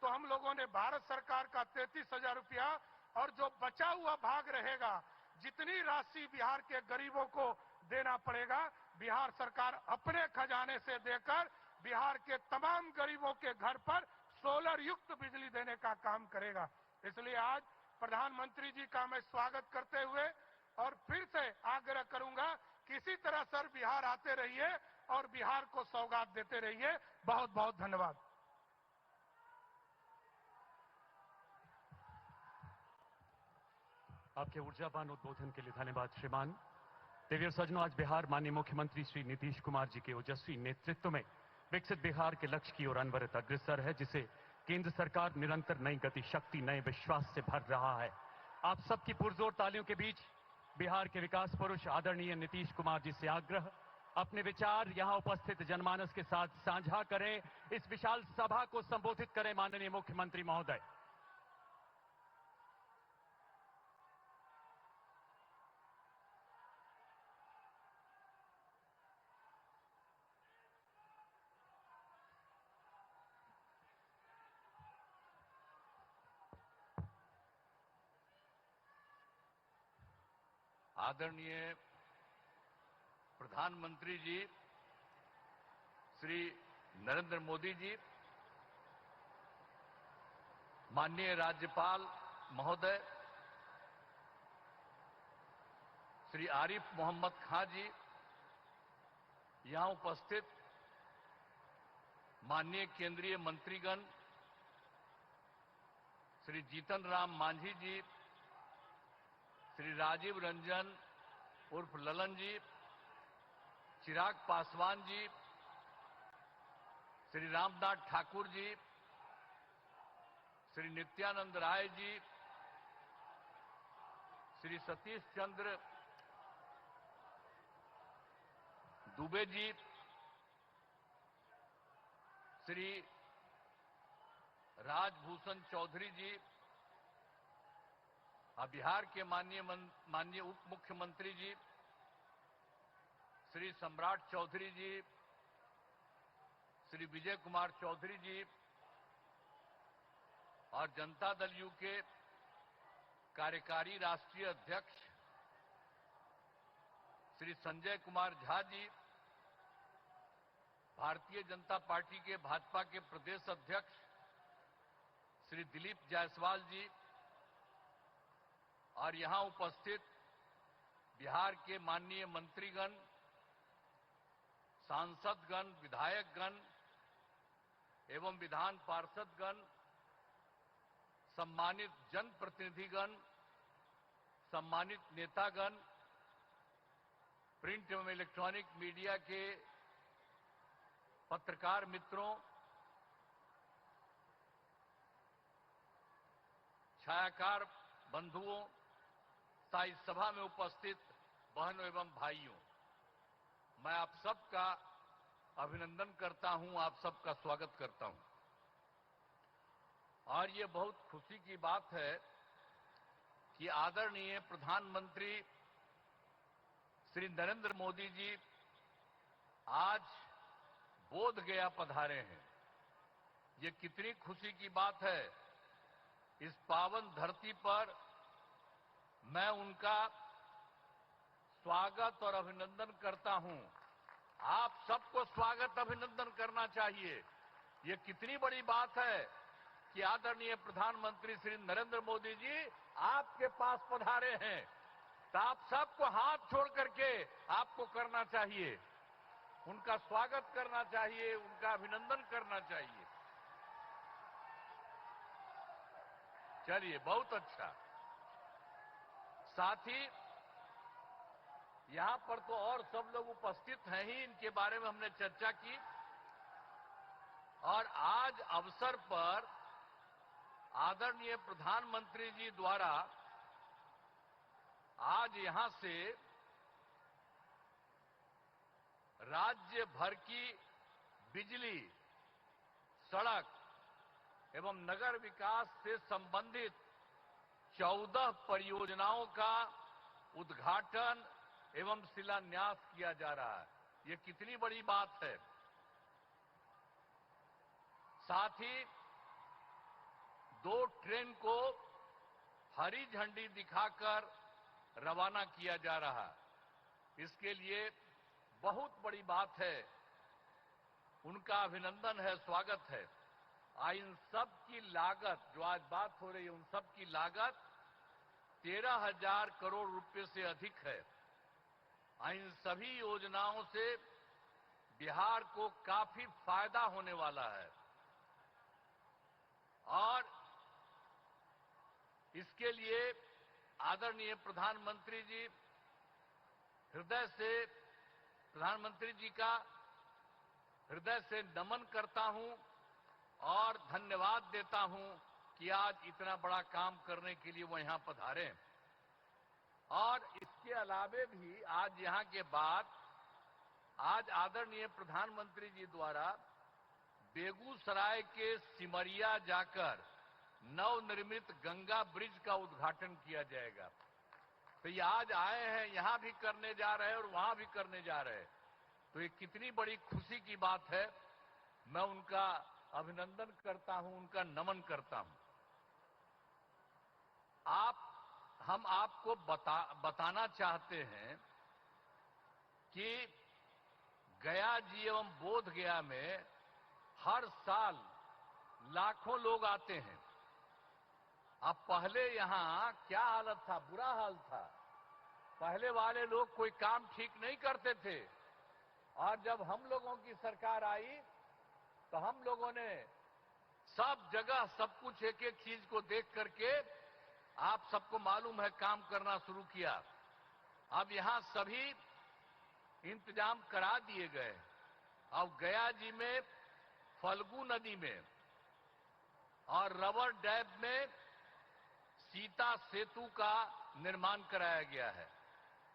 तो हम लोगों ने भारत सरकार का 33,000 रुपया और जो बचा हुआ भाग रहेगा, जितनी राशि बिहार के गरीबों को देना पड़ेगा, बिहार सरकार अपने खजाने से देकर बिहार के तमाम गरीबों के घर पर सोलर युक्त बिजली देने का काम करेगा। इसलिए आज प्रधानमंत्री जी का मैं स्वागत करते हुए और फिर से आग्रह करूंगा कि इसी तरह सर बिहार आते रहिए और बिहार को सौगात देते रहिए। बहुत बहुत धन्यवाद। आपके ऊर्जावान उद्बोधन के लिए धन्यवाद श्रीमान। देवियों सज्जनों, आज बिहार माननीय मुख्यमंत्री श्री नीतीश कुमार जी के ओजस्वी नेतृत्व में विकसित बिहार के लक्ष्य की ओर अनवरत अग्रसर है, जिसे केंद्र सरकार निरंतर नई गति, शक्ति, नए विश्वास से भर रहा है। आप सबकी पुरजोर तालियों के बीच बिहार के विकास पुरुष आदरणीय नीतीश कुमार जी से आग्रह, अपने विचार यहां उपस्थित जनमानस के साथ साझा करें। इस विशाल सभा को संबोधित करें माननीय मुख्यमंत्री महोदय। आदरणीय प्रधानमंत्री जी श्री नरेंद्र मोदी जी, माननीय राज्यपाल महोदय श्री आरिफ मोहम्मद खां जी, यहां उपस्थित माननीय केंद्रीय मंत्रीगण श्री जीतन राम मांझी जी, श्री राजीव रंजन उर्फ ललन जी, चिराग पासवान जी, श्री रामनाथ ठाकुर जी, श्री नित्यानंद राय जी, श्री सतीश चंद्र दुबे जी, श्री राजभूषण चौधरी जी, बिहार के माननीय उप मुख्यमंत्री जी श्री सम्राट चौधरी जी, श्री विजय कुमार चौधरी जी और जनता दल यू के कार्यकारी राष्ट्रीय अध्यक्ष श्री संजय कुमार झा जी, भारतीय जनता पार्टी के भाजपा के प्रदेश अध्यक्ष श्री दिलीप जायसवाल जी और यहां उपस्थित बिहार के माननीय मंत्रीगण, सांसदगण, विधायकगण एवं विधान पार्षदगण, सम्मानित जनप्रतिनिधिगण, सम्मानित नेतागण, प्रिंट एवं इलेक्ट्रॉनिक मीडिया के पत्रकार मित्रों, छायाकार बंधुओं, इस सभा में उपस्थित बहनों एवं भाइयों, मैं आप सबका अभिनंदन करता हूं, आप सबका स्वागत करता हूं। और ये बहुत खुशी की बात है कि आदरणीय प्रधानमंत्री श्री नरेंद्र मोदी जी आज बोध गया पधारे हैं। ये कितनी खुशी की बात है। इस पावन धरती पर मैं उनका स्वागत और अभिनंदन करता हूं। आप सबको स्वागत अभिनंदन करना चाहिए। ये कितनी बड़ी बात है कि आदरणीय प्रधानमंत्री श्री नरेंद्र मोदी जी आपके पास पधारे हैं, तो आप सबको हाथ जोड़ करके आपको करना चाहिए, उनका स्वागत करना चाहिए, उनका अभिनंदन करना चाहिए। चलिए, बहुत अच्छा। साथ ही यहां पर तो और सब लोग उपस्थित हैं ही, इनके बारे में हमने चर्चा की। और आज अवसर पर आदरणीय प्रधानमंत्री जी द्वारा आज यहां से राज्य भर की बिजली, सड़क एवं नगर विकास से संबंधित 14 परियोजनाओं का उद्घाटन एवं शिलान्यास किया जा रहा है। ये कितनी बड़ी बात है। साथ ही 2 ट्रेन को हरी झंडी दिखाकर रवाना किया जा रहा है। इसके लिए बहुत बड़ी बात है, उनका अभिनंदन है, स्वागत है। इन सब की लागत, जो आज बात हो रही है, उन सब की लागत 13,000 करोड़ रुपए से अधिक है। इन सभी योजनाओं से बिहार को काफी फायदा होने वाला है और इसके लिए आदरणीय प्रधानमंत्री जी हृदय से, प्रधानमंत्री जी का हृदय से नमन करता हूं और धन्यवाद देता हूं कि आज इतना बड़ा काम करने के लिए वो यहां पधारे। और इसके अलावे भी आज यहां के बाद आज आदरणीय प्रधानमंत्री जी द्वारा बेगूसराय के सिमरिया जाकर नवनिर्मित गंगा ब्रिज का उद्घाटन किया जाएगा। तो ये आज आए हैं, यहां भी करने जा रहे हैं और वहां भी करने जा रहे हैं। तो ये कितनी बड़ी खुशी की बात है। मैं उनका अभिनंदन करता हूं, उनका नमन करता हूं। हम आपको बताना चाहते हैं कि गया जी एवं बोध गया में हर साल लाखों लोग आते हैं। अब पहले यहां क्या हालत था, बुरा हाल था। पहले वाले लोग कोई काम ठीक नहीं करते थे और जब हम लोगों की सरकार आई तो हम लोगों ने सब जगह सब कुछ एक एक चीज को देख करके, आप सबको मालूम है, काम करना शुरू किया। अब यहां सभी इंतजाम करा दिए गए। अब गया जी में फल्गु नदी में और रबर डैम में सीता सेतु का निर्माण कराया गया है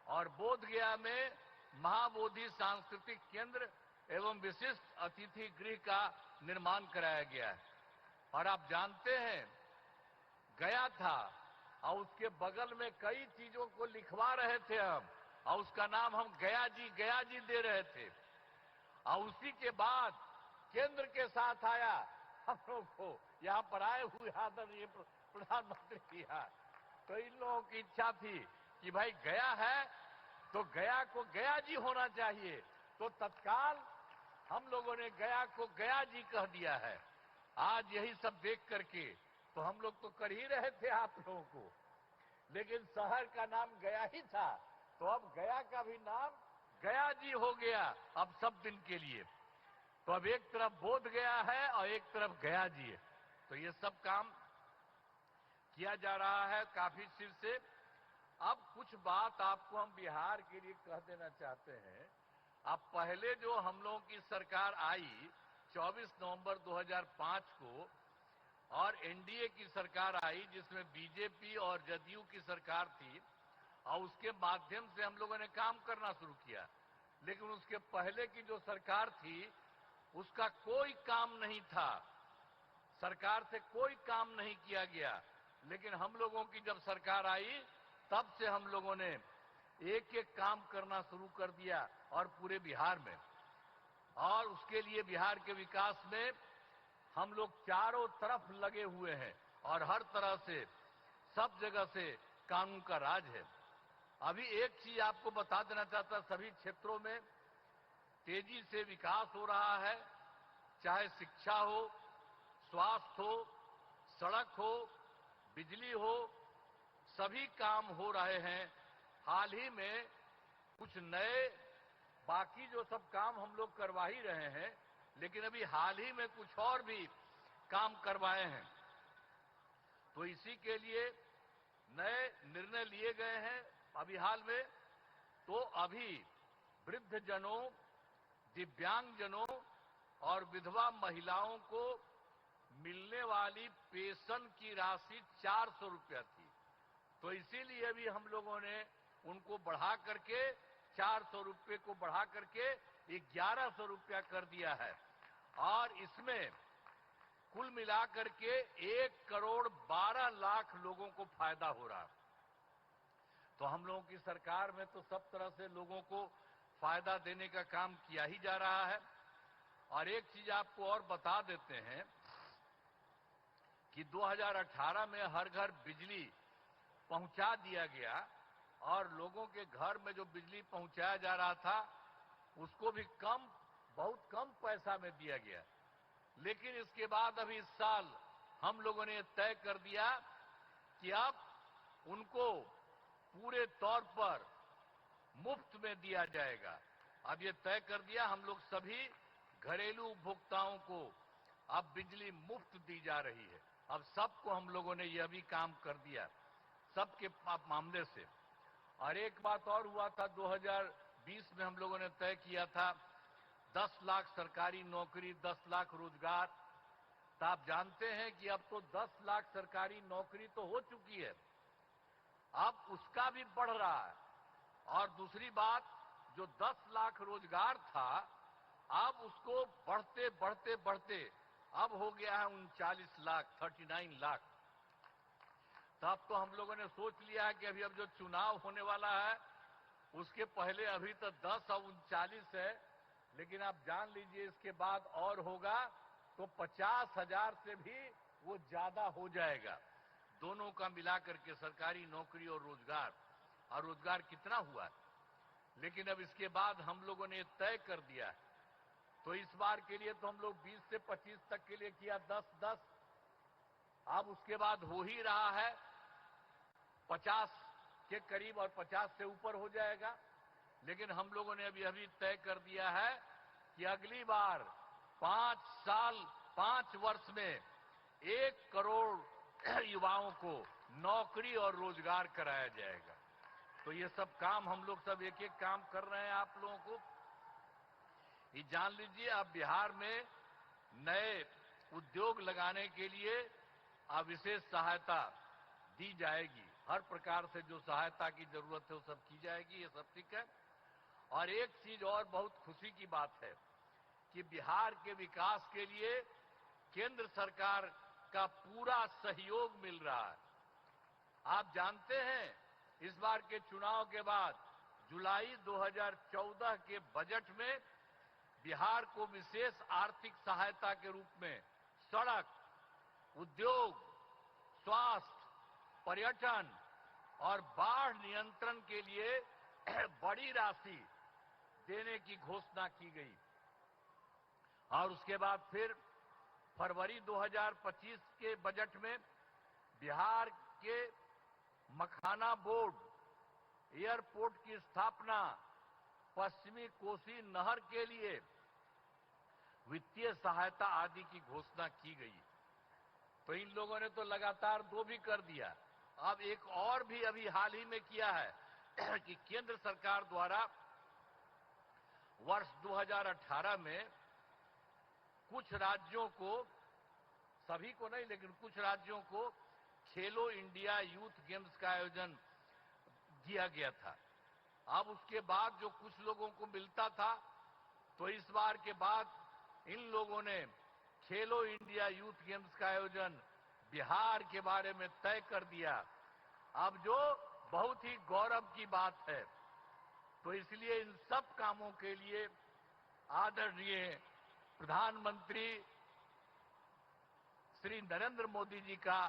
और बोध गया में महाबोधि सांस्कृतिक केंद्र एवं विशिष्ट अतिथि गृह का निर्माण कराया गया है। और आप जानते हैं, गया था और उसके बगल में कई चीजों को लिखवा रहे थे हम, और उसका नाम हम गया जी दे रहे थे। और उसी के बाद केंद्र के साथ आया हम लोग को यहाँ पर आए हुए आदरणीय प्रधानमंत्री जी। तो इन लोगों की इच्छा थी कि भाई गया है तो गया को गया जी होना चाहिए, तो तत्काल हम लोगों ने गया को गया जी कह दिया है। आज यही सब देख करके तो हम लोग तो कर ही रहे थे आप लोगों को, लेकिन शहर का नाम गया ही था, तो अब गया का भी नाम गया जी हो गया अब सब दिन के लिए। तो अब एक तरफ बोध गया है और एक तरफ गया जी है। तो ये सब काम किया जा रहा है काफी चिर से। अब कुछ बात आपको हम बिहार के लिए कह देना चाहते हैं। अब पहले जो हम लोगों की सरकार आई 24 नवंबर 2005 को और एनडीए की सरकार आई जिसमें बीजेपी और जदयू की सरकार थी और उसके माध्यम से हम लोगों ने काम करना शुरू किया। लेकिन उसके पहले की जो सरकार थी उसका कोई काम नहीं था, सरकार से कोई काम नहीं किया गया। लेकिन हम लोगों की जब सरकार आई तब से हम लोगों ने एक एक काम करना शुरू कर दिया और पूरे बिहार में, और उसके लिए बिहार के विकास में हम लोग चारों तरफ लगे हुए हैं और हर तरह से सब जगह से कानून का राज है। अभी एक चीज आपको बता देना चाहता, सभी क्षेत्रों में तेजी से विकास हो रहा है, चाहे शिक्षा हो, स्वास्थ्य हो, सड़क हो, बिजली हो, सभी काम हो रहे हैं। हाल ही में कुछ नए बाकी जो सब काम हम लोग करवा ही रहे हैं, लेकिन अभी हाल ही में कुछ और भी काम करवाए हैं। तो इसी के लिए नए निर्णय लिए गए हैं अभी हाल में। तो अभी वृद्धजनों, दिव्यांगजनों और विधवा महिलाओं को मिलने वाली पेंशन की राशि 400 रुपया थी। तो इसीलिए भी हम लोगों ने उनको बढ़ा करके 400 रुपये को बढ़ा करके 1100 रुपया कर दिया है। और इसमें कुल मिलाकर के 1,12,00,000 लोगों को फायदा हो रहा है। तो हम लोगों की सरकार में तो सब तरह से लोगों को फायदा देने का काम किया ही जा रहा है। और एक चीज आपको और बता देते हैं कि 2018 में हर घर बिजली पहुंचा दिया गया और लोगों के घर में जो बिजली पहुंचाया जा रहा था उसको भी बहुत कम पैसा में दिया गया। लेकिन इसके बाद अभी इस साल हम लोगों ने तय कर दिया कि अब उनको पूरे तौर पर मुफ्त में दिया जाएगा। अब ये तय कर दिया, हम लोग सभी घरेलू उपभोक्ताओं को अब बिजली मुफ्त दी जा रही है। अब सबको हम लोगों ने यह भी काम कर दिया, सबके मामले से। और एक बात और हुआ था, 2020 में हम लोगों ने तय किया था 10 लाख सरकारी नौकरी, 10 लाख रोजगार। तो आप जानते हैं कि अब तो 10 लाख सरकारी नौकरी तो हो चुकी है, अब उसका भी बढ़ रहा है। और दूसरी बात, जो 10 लाख रोजगार था, अब उसको बढ़ते बढ़ते बढ़ते अब हो गया है 39 लाख, 39 लाख। तब तो हम लोगों ने सोच लिया है कि अभी अब जो चुनाव होने वाला है उसके पहले अभी तो 10 और 39 है, लेकिन आप जान लीजिए इसके बाद और होगा तो 50,000 से भी वो ज्यादा हो जाएगा, दोनों का मिलाकर के, सरकारी नौकरी और रोजगार। और रोजगार कितना हुआ है, लेकिन अब इसके बाद हम लोगों ने तय कर दिया है। तो इस बार के लिए तो हम लोग 20 से 25 तक के लिए किया 10-10, अब उसके बाद हो ही रहा है 50 के करीब और 50 से ऊपर हो जाएगा। लेकिन हम लोगों ने अभी तय कर दिया है कि अगली बार 5 वर्ष में 1 करोड़ युवाओं को नौकरी और रोजगार कराया जाएगा। तो ये सब काम हम लोग सब एक एक काम कर रहे हैं। आप लोगों को ये जान लीजिए, अब बिहार में नए उद्योग लगाने के लिए विशेष सहायता दी जाएगी। हर प्रकार से जो सहायता की जरूरत है वो सब की जाएगी, ये सब ठीक है। और एक चीज और बहुत खुशी की बात है कि बिहार के विकास के लिए केंद्र सरकार का पूरा सहयोग मिल रहा है। आप जानते हैं, इस बार के चुनाव के बाद जुलाई 2014 के बजट में बिहार को विशेष आर्थिक सहायता के रूप में सड़क, उद्योग, स्वास्थ्य, पर्यटन और बाढ़ नियंत्रण के लिए बड़ी राशि देने की घोषणा की गई। और उसके बाद फिर फरवरी 2025 के बजट में बिहार के मखाना बोर्ड, एयरपोर्ट की स्थापना, पश्चिमी कोसी नहर के लिए वित्तीय सहायता आदि की घोषणा की गई। तो इन लोगों ने तो लगातार 2 भी कर दिया। अब एक और भी अभी हाल ही में किया है कि केंद्र सरकार द्वारा वर्ष 2018 में कुछ राज्यों को, सभी को नहीं लेकिन कुछ राज्यों को, खेलो इंडिया यूथ गेम्स का आयोजन किया गया था। अब उसके बाद जो कुछ लोगों को मिलता था, तो इस बार के बाद इन लोगों ने खेलो इंडिया यूथ गेम्स का आयोजन बिहार के बारे में तय कर दिया। अब जो बहुत ही गौरव की बात है। तो इसलिए इन सब कामों के लिए आदरणीय प्रधानमंत्री श्री नरेंद्र मोदी जी का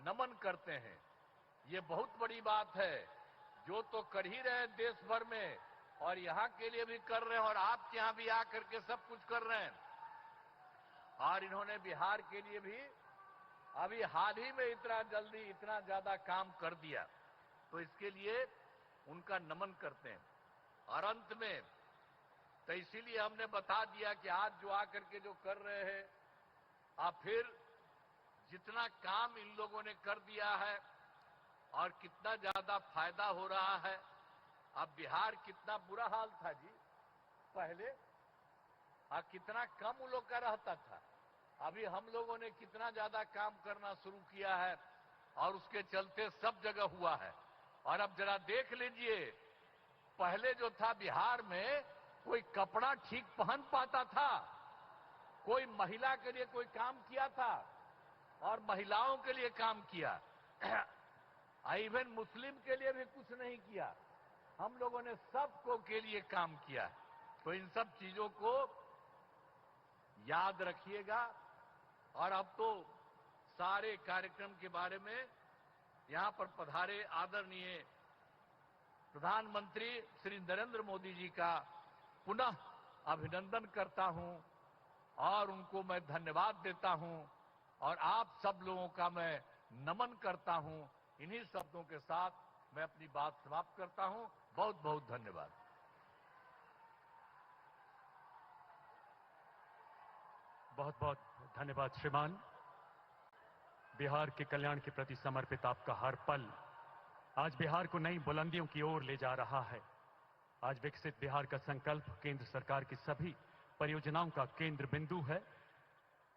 नमन करते हैं। ये बहुत बड़ी बात है, जो तो कर ही रहे हैं देश भर में, और यहां के लिए भी कर रहे हैं, और आपके यहां भी आकर के सब कुछ कर रहे हैं। और इन्होंने बिहार के लिए भी अभी हाल ही में इतना जल्दी इतना ज्यादा काम कर दिया, तो इसके लिए उनका नमन करते हैं। और अंत में तो इसीलिए हमने बता दिया कि आज जो आकर के जो कर रहे हैं, आप फिर जितना काम इन लोगों ने कर दिया है और कितना ज्यादा फायदा हो रहा है। अब बिहार कितना बुरा हाल था जी पहले, कितना कम उन लोग का रहता था। अभी हम लोगों ने कितना ज्यादा काम करना शुरू किया है और उसके चलते सब जगह हुआ है। और अब जरा देख लीजिए, पहले जो था बिहार में कोई कपड़ा ठीक पहन पाता था, कोई महिला के लिए कोई काम किया था और महिलाओं के लिए काम किया, इवन मुस्लिम के लिए भी कुछ नहीं किया। हम लोगों ने सबको के लिए काम किया। तो इन सब चीजों को याद रखिएगा। और अब तो सारे कार्यक्रम के बारे में यहां पर पधारे आदरणीय प्रधानमंत्री श्री नरेंद्र मोदी जी का पुनः अभिनंदन करता हूं और उनको मैं धन्यवाद देता हूं और आप सब लोगों का मैं नमन करता हूं। इन्हीं शब्दों के साथ मैं अपनी बात समाप्त करता हूं। बहुत बहुत धन्यवाद। बहुत बहुत धन्यवाद श्रीमान। बिहार के कल्याण के प्रति समर्पित आपका हर पल आज बिहार को नई बुलंदियों की ओर ले जा रहा है। आज विकसित बिहार का संकल्प केंद्र सरकार की सभी परियोजनाओं का केंद्र बिंदु है।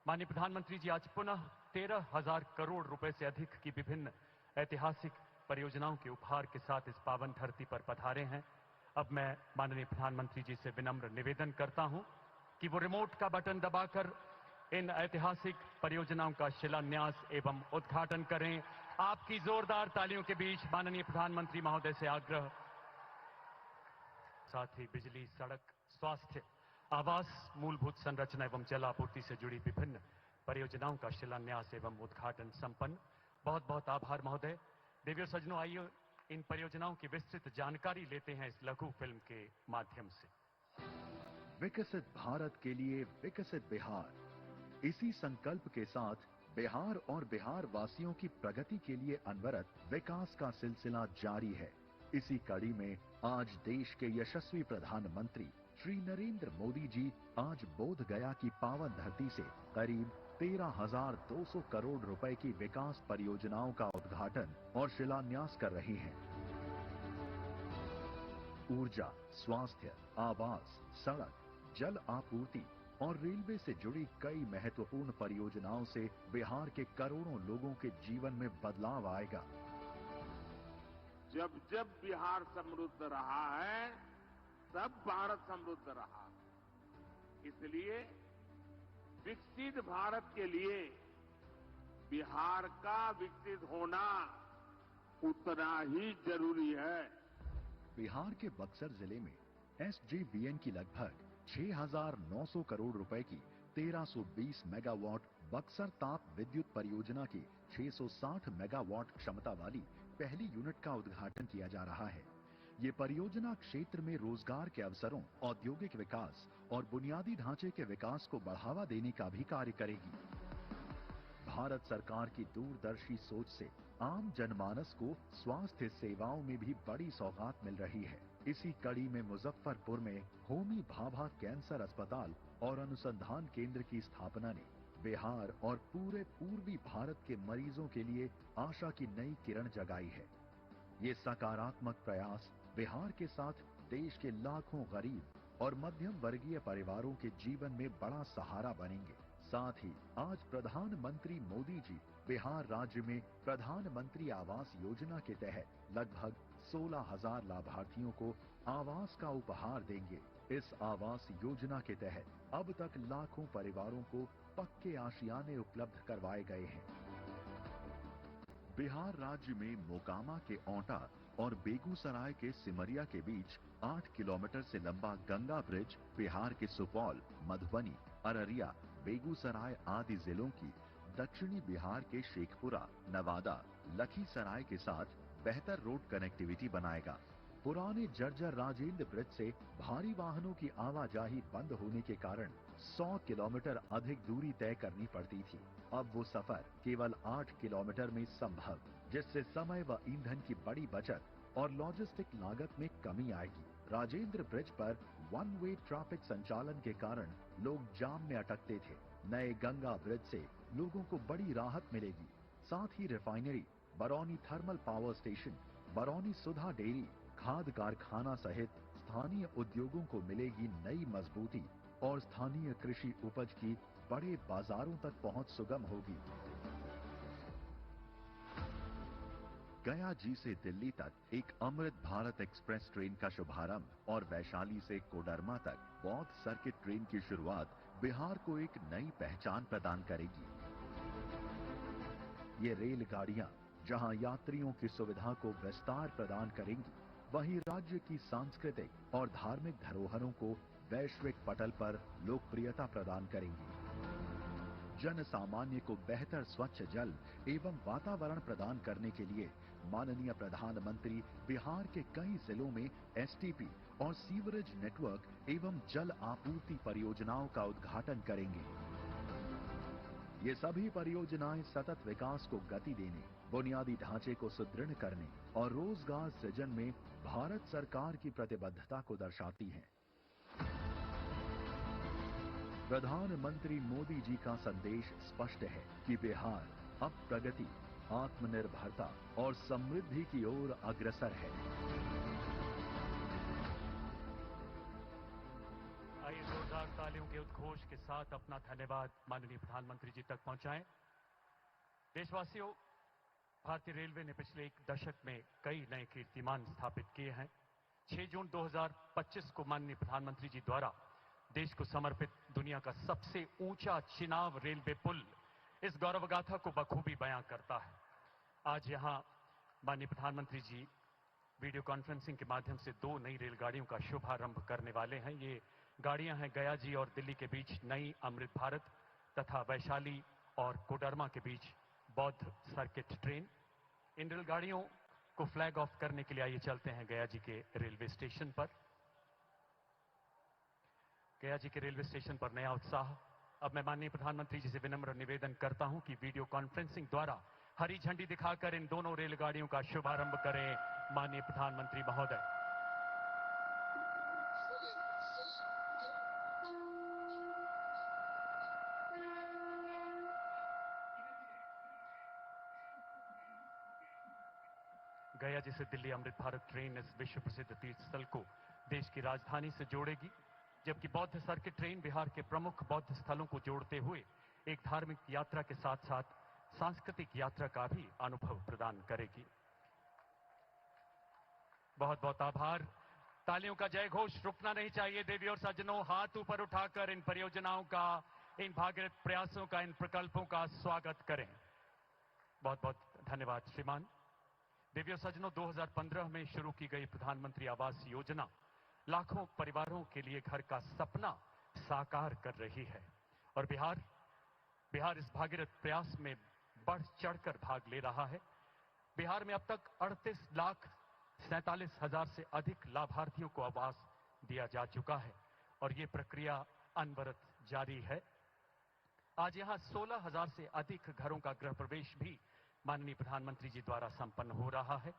माननीय प्रधानमंत्री जी आज पुनः 13,000 करोड़ रुपए से अधिक की विभिन्न ऐतिहासिक परियोजनाओं के उपहार के साथ इस पावन धरती पर पधारे हैं। अब मैं माननीय प्रधानमंत्री जी से विनम्र निवेदन करता हूं कि वो रिमोट का बटन दबाकर इन ऐतिहासिक परियोजनाओं का शिलान्यास एवं उद्घाटन करें। आपकी जोरदार तालियों के बीच माननीय प्रधानमंत्री महोदय से आग्रह। साथ ही बिजली, सड़क, स्वास्थ्य, आवास, मूलभूत संरचना एवं जल आपूर्ति से जुड़ी विभिन्न परियोजनाओं का शिलान्यास एवं उद्घाटन संपन्न। बहुत बहुत आभार महोदय। देवियों सज्जनों, आइए इन परियोजनाओं की विस्तृत जानकारी लेते हैं इस लघु फिल्म के माध्यम से। विकसित भारत के लिए विकसित बिहार, इसी संकल्प के साथ बिहार और बिहार वासियों की प्रगति के लिए अनवरत विकास का सिलसिला जारी है। इसी कड़ी में आज देश के यशस्वी प्रधानमंत्री श्री नरेंद्र मोदी जी आज बोध गया की पावन धरती से करीब 13,200 करोड़ रुपए की विकास परियोजनाओं का उद्घाटन और शिलान्यास कर रहे हैं। ऊर्जा, स्वास्थ्य, आवास, सड़क, जल आपूर्ति और रेलवे से जुड़ी कई महत्वपूर्ण परियोजनाओं से बिहार के करोड़ों लोगों के जीवन में बदलाव आएगा। जब जब बिहार समृद्ध रहा है, तब भारत समृद्ध रहा। इसलिए विकसित भारत के लिए बिहार का विकसित होना उतना ही जरूरी है। बिहार के बक्सर जिले में SJVN की लगभग 6,900 करोड़ रुपए की 1320 मेगावाट बक्सर ताप विद्युत परियोजना की 660 मेगावाट क्षमता वाली पहली यूनिट का उद्घाटन किया जा रहा है। ये परियोजना क्षेत्र में रोजगार के अवसरों, औद्योगिक विकास और बुनियादी ढांचे के विकास को बढ़ावा देने का भी कार्य करेगी। भारत सरकार की दूरदर्शी सोच से आम जनमानस को स्वास्थ्य सेवाओं में भी बड़ी सौगात मिल रही है। इसी कड़ी में मुजफ्फरपुर में होमी भाभा कैंसर अस्पताल और अनुसंधान केंद्र की स्थापना ने बिहार और पूरे पूर्वी भारत के मरीजों के लिए आशा की नई किरण जगाई है। ये सकारात्मक प्रयास बिहार के साथ देश के लाखों गरीब और मध्यम वर्गीय परिवारों के जीवन में बड़ा सहारा बनेंगे। साथ ही आज प्रधानमंत्री मोदी जी बिहार राज्य में प्रधानमंत्री आवास योजना के तहत लगभग 16,000 लाभार्थियों को आवास का उपहार देंगे। इस आवास योजना के तहत अब तक लाखों परिवारों को पक्के आशियाने उपलब्ध करवाए गए हैं। बिहार राज्य में मोकामा के औंटा और बेगूसराय के सिमरिया के बीच 8 किलोमीटर से लंबा गंगा ब्रिज बिहार के सुपौल, मधुबनी, अररिया, बेगूसराय आदि जिलों की दक्षिणी बिहार के शेखपुरा, नवादा, लखीसराय के साथ बेहतर रोड कनेक्टिविटी बनाएगा। पुराने जर्जर राजेंद्र ब्रिज से भारी वाहनों की आवाजाही बंद होने के कारण 100 किलोमीटर अधिक दूरी तय करनी पड़ती थी। अब वो सफर केवल 8 किलोमीटर में संभव, जिससे समय व ईंधन की बड़ी बचत और लॉजिस्टिक लागत में कमी आएगी। राजेंद्र ब्रिज पर वन वे ट्रैफिक संचालन के कारण लोग जाम में अटकते थे। नए गंगा ब्रिज से लोगों को बड़ी राहत मिलेगी। साथ ही refinery, Barauni thermal power station, Barauni Sudha dairy, खाद कारखाना सहित स्थानीय उद्योगों को मिलेगी नई मजबूती और स्थानीय कृषि उपज की बड़े बाजारों तक पहुंच सुगम होगी। गया जी से दिल्ली तक एक अमृत भारत एक्सप्रेस ट्रेन का शुभारंभ और वैशाली से कोडरमा तक बौद्ध सर्किट ट्रेन की शुरुआत बिहार को एक नई पहचान प्रदान करेगी। ये रेलगाड़ियां जहां यात्रियों की सुविधा को विस्तार प्रदान करेंगी, वहीं राज्य की सांस्कृतिक और धार्मिक धरोहरों को वैश्विक पटल पर लोकप्रियता प्रदान करेंगी। जन सामान्य को बेहतर स्वच्छ जल एवं वातावरण प्रदान करने के लिए माननीय प्रधानमंत्री बिहार के कई जिलों में एसटीपी और सीवरेज नेटवर्क एवं जल आपूर्ति परियोजनाओं का उद्घाटन करेंगे। ये सभी परियोजनाएं सतत विकास को गति देने, बुनियादी ढांचे को सुदृढ़ करने और रोजगार सृजन में भारत सरकार की प्रतिबद्धता को दर्शाती हैं। प्रधानमंत्री मोदी जी का संदेश स्पष्ट है कि बिहार अब प्रगति, आत्मनिर्भरता और समृद्धि की ओर अग्रसर है। आइए जोरदार तालियों के उद्घोष के साथ अपना धन्यवाद माननीय प्रधानमंत्री जी तक पहुंचाएं। देशवासियों, भारतीय रेलवे ने पिछले एक दशक में कई नए कीर्तिमान स्थापित किए हैं। 6 जून 2025 को माननीय प्रधानमंत्री जी द्वारा देश को समर्पित दुनिया का सबसे ऊंचा चिनाब रेलवे पुल इस गौरवगाथा को बखूबी बयां करता है। आज यहां माननीय प्रधानमंत्री जी वीडियो कॉन्फ्रेंसिंग के माध्यम से 2 नई रेलगाड़ियों का शुभारंभ करने वाले हैं। ये गाड़ियां हैं गया जी और दिल्ली के बीच नई अमृत भारत तथा वैशाली और कोडरमा के बीच बौद्ध सर्किट ट्रेन। इन रेलगाड़ियों को फ्लैग ऑफ करने के लिए आइए चलते हैं गया जी के रेलवे स्टेशन पर। गया जी के रेलवे स्टेशन पर नया उत्साह। अब मैं माननीय प्रधानमंत्री जी से विनम्र निवेदन करता हूं कि वीडियो कॉन्फ्रेंसिंग द्वारा हरी झंडी दिखाकर इन दोनों रेलगाड़ियों का शुभारंभ करें माननीय प्रधानमंत्री महोदय। गया जी से दिल्ली अमृत भारत ट्रेन इस विश्व प्रसिद्ध तीर्थ स्थल को देश की राजधानी से जोड़ेगी, जबकि बौद्ध सर्किट ट्रेन बिहार के प्रमुख बौद्ध स्थलों को जोड़ते हुए एक धार्मिक यात्रा के साथ साथ सांस्कृतिक यात्रा का भी अनुभव प्रदान करेगी। बहुत बहुत आभार। तालियों का जय घोष रुकना नहीं चाहिए। देवी और सज्जनों, हाथ ऊपर उठाकर इन परियोजनाओं का, इन भागीरथ प्रयासों का, इन प्रकल्पों का स्वागत करें। बहुत बहुत धन्यवाद श्रीमान। देवी और सज्जनों, 2015 में शुरू की गई प्रधानमंत्री आवास योजना लाखों परिवारों के लिए घर का सपना साकार कर रही है और बिहार इस भागीरथ प्रयास में बढ़ चढ़कर भाग ले रहा है। बिहार में अब तक 38,47,000 से अधिक लाभार्थियों को आवास दिया जा चुका है और ये प्रक्रिया अनवरत जारी है। आज यहां 16,000 से अधिक घरों का गृह प्रवेश भी माननीय प्रधानमंत्री जी द्वारा संपन्न हो रहा है।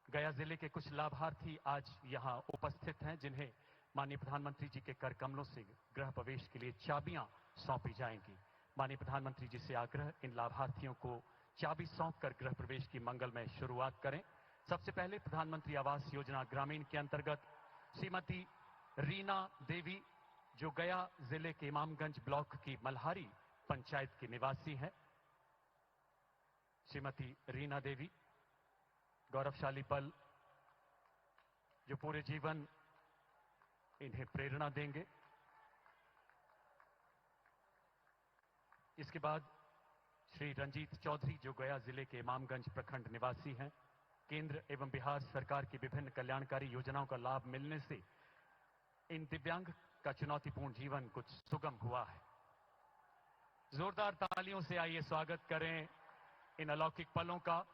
गया जिले के कुछ लाभार्थी आज यहां उपस्थित हैं, जिन्हें माननीय प्रधानमंत्री जी के कर कमलों से गृह प्रवेश के लिए चाबियां सौंपी जाएंगी। माननीय प्रधानमंत्री जी से आग्रह, इन लाभार्थियों को चाबी सौंपकर गृह प्रवेश की मंगलमय शुरुआत करें। सबसे पहले प्रधानमंत्री आवास योजना ग्रामीण के अंतर्गत श्रीमती रीना देवी, जो गया जिले के इमामगंज ब्लॉक की मल्हारी पंचायत की निवासी हैं। श्रीमती रीना देवी, गौरवशाली पल जो पूरे जीवन इन्हें प्रेरणा देंगे। इसके बाद श्री रंजीत चौधरी, जो गया जिले के इमामगंज प्रखंड निवासी हैं। केंद्र एवं बिहार सरकार की विभिन्न कल्याणकारी योजनाओं का लाभ मिलने से इन दिव्यांग का चुनौतीपूर्ण जीवन कुछ सुगम हुआ है। जोरदार तालियों से आइए स्वागत करें इन अलौकिक पलों का।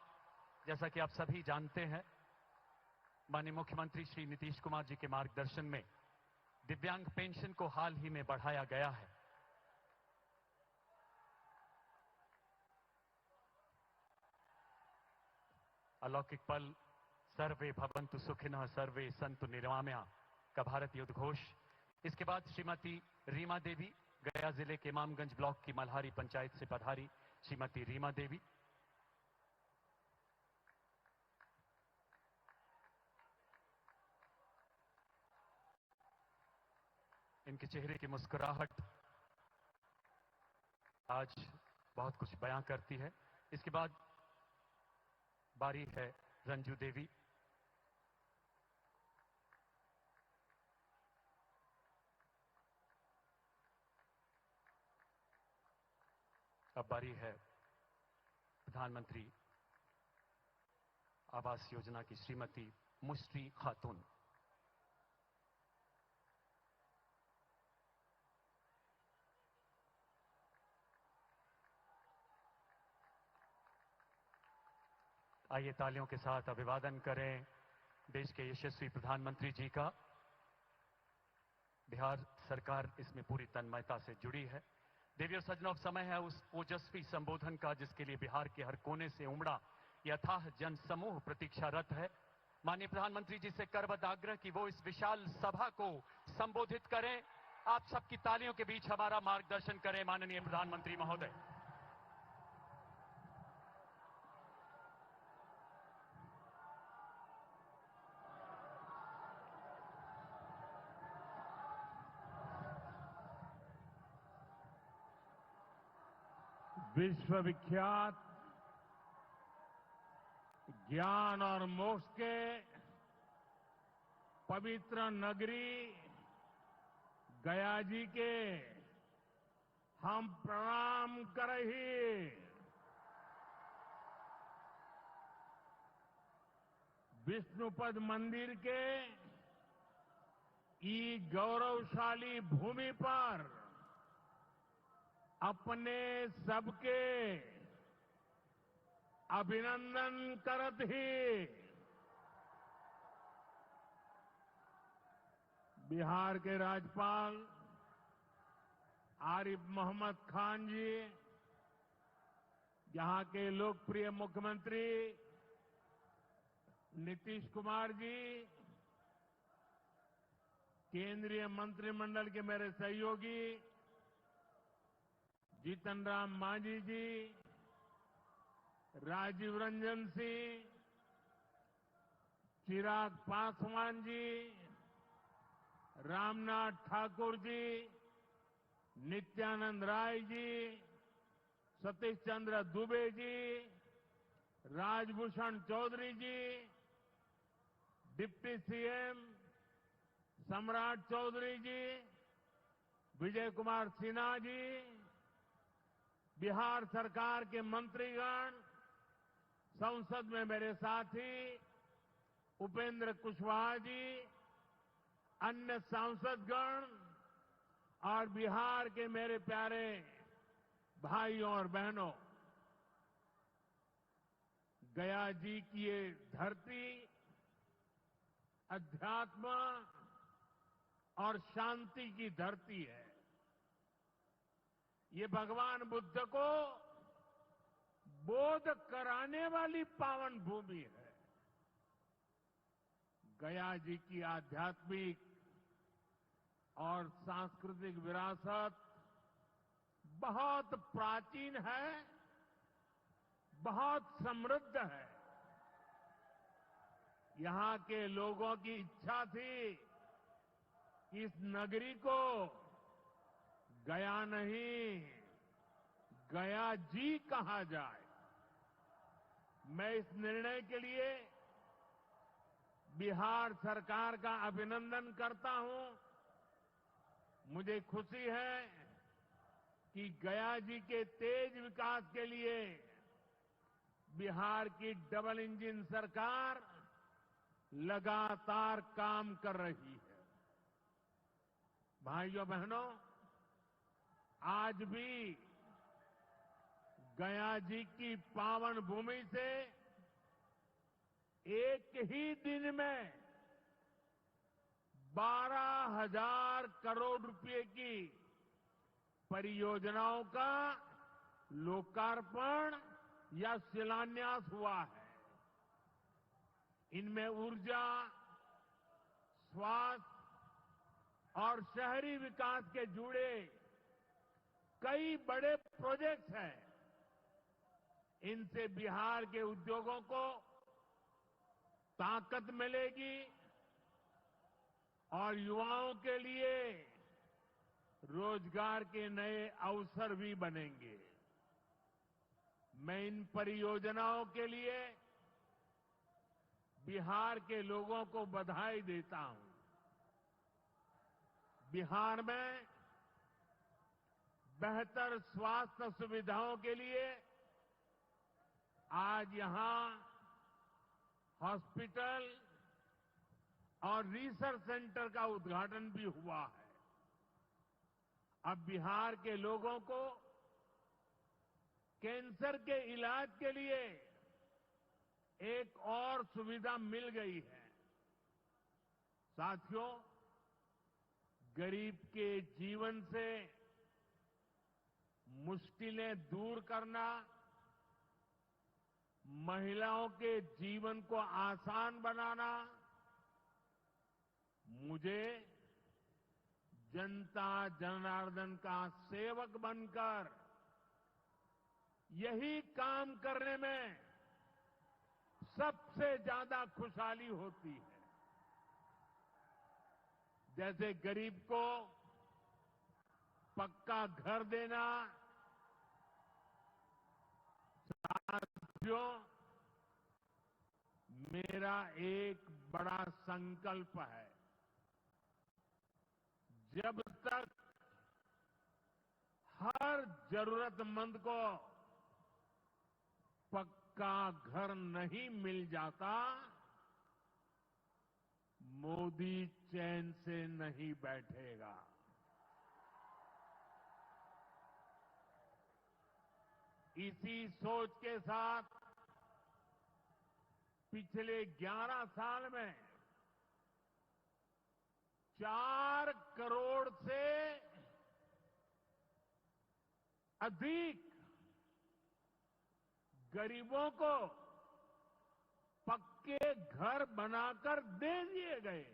जैसा कि आप सभी जानते हैं, माननीय मुख्यमंत्री श्री नीतीश कुमार जी के मार्गदर्शन में दिव्यांग पेंशन को हाल ही में बढ़ाया गया है। अलौकिक पल, सर्वे भवन्तु सुखिनः सर्वे सन्तु निरामया का भारतीय उद्घोष। इसके बाद श्रीमती रीमा देवी, गया जिले के इमामगंज ब्लॉक की मल्हारी पंचायत से पधारी श्रीमती रीमा देवी। इनके चेहरे की मुस्कुराहट आज बहुत कुछ बयां करती है। इसके बाद बारी है रंजू देवी। अब बारी है प्रधानमंत्री आवास योजना की श्रीमती मुश्री खातून। आइए तालियों के साथ अभिवादन करें देश के यशस्वी प्रधानमंत्री जी का। बिहार सरकार इसमें पूरी तन्मयता से जुड़ी है। देवी और सज्जनों, समय है उस ओजस्वी संबोधन का जिसके लिए बिहार के हर कोने से उमड़ा यथाह जन समूह प्रतीक्षारत है। माननीय प्रधानमंत्री जी से करबद्ध आग्रह कि वो इस विशाल सभा को संबोधित करें। आप सबकी तालियों के बीच हमारा मार्गदर्शन करें माननीय प्रधानमंत्री महोदय। विश्वविख्यात ज्ञान और मोक्ष के पवित्र नगरी गया जी के हम प्रणाम करही। विष्णुपद मंदिर के ई गौरवशाली भूमि पर अपने सबके अभिनंदन करत ही बिहार के राज्यपाल आरिफ मोहम्मद खान जी, यहां के लोकप्रिय मुख्यमंत्री नीतीश कुमार जी, केंद्रीय मंत्रिमंडल के मेरे सहयोगी जीतन राम मांझी जी, राजीव रंजन सिंह, चिराग पासवान जी, रामनाथ ठाकुर जी, नित्यानंद राय जी, सतीश चंद्र दुबे जी, राजभूषण चौधरी जी, डिप्टी सीएम सम्राट चौधरी जी, विजय कुमार सिन्हा जी, बिहार सरकार के मंत्रीगण, संसद में मेरे साथी उपेंद्र कुशवाहा जी, अन्य सांसदगण और बिहार के मेरे प्यारे भाइयों और बहनों, गया जी की ये धरती अध्यात्म और शांति की धरती है। ये भगवान बुद्ध को बोध कराने वाली पावन भूमि है। गया जी की आध्यात्मिक और सांस्कृतिक विरासत बहुत प्राचीन है, बहुत समृद्ध है। यहां के लोगों की इच्छा थी कि इस नगरी को गया नहीं, गया जी कहा जाए। मैं इस निर्णय के लिए बिहार सरकार का अभिनंदन करता हूं। मुझे खुशी है कि गया जी के तेज विकास के लिए बिहार की डबल इंजन सरकार लगातार काम कर रही है। भाइयों बहनों, आज भी गया जी की पावन भूमि से एक ही दिन में 12,000 करोड़ रुपए की परियोजनाओं का लोकार्पण या शिलान्यास हुआ है। इनमें ऊर्जा, स्वास्थ्य और शहरी विकास के जुड़े कई बड़े प्रोजेक्ट्स हैं। इनसे बिहार के उद्योगों को ताकत मिलेगी और युवाओं के लिए रोजगार के नए अवसर भी बनेंगे। मैं इन परियोजनाओं के लिए बिहार के लोगों को बधाई देता हूं। बिहार में बेहतर स्वास्थ्य सुविधाओं के लिए आज यहां हॉस्पिटल और रिसर्च सेंटर का उद्घाटन भी हुआ है। अब बिहार के लोगों को कैंसर के इलाज के लिए एक और सुविधा मिल गई है। साथियों, गरीब के जीवन से मुश्किलें दूर करना, महिलाओं के जीवन को आसान बनाना मुझे जनता जनार्दन का सेवक बनकर यही काम करने में सबसे ज्यादा खुशहाली होती है। जैसे गरीब को पक्का घर देना, साथियों, मेरा एक बड़ा संकल्प है। जब तक हर जरूरतमंद को पक्का घर नहीं मिल जाता, मोदी चैन से नहीं बैठेगा। इसी सोच के साथ पिछले 11 साल में 4 करोड़ से अधिक गरीबों को पक्के घर बनाकर दे दिए गए।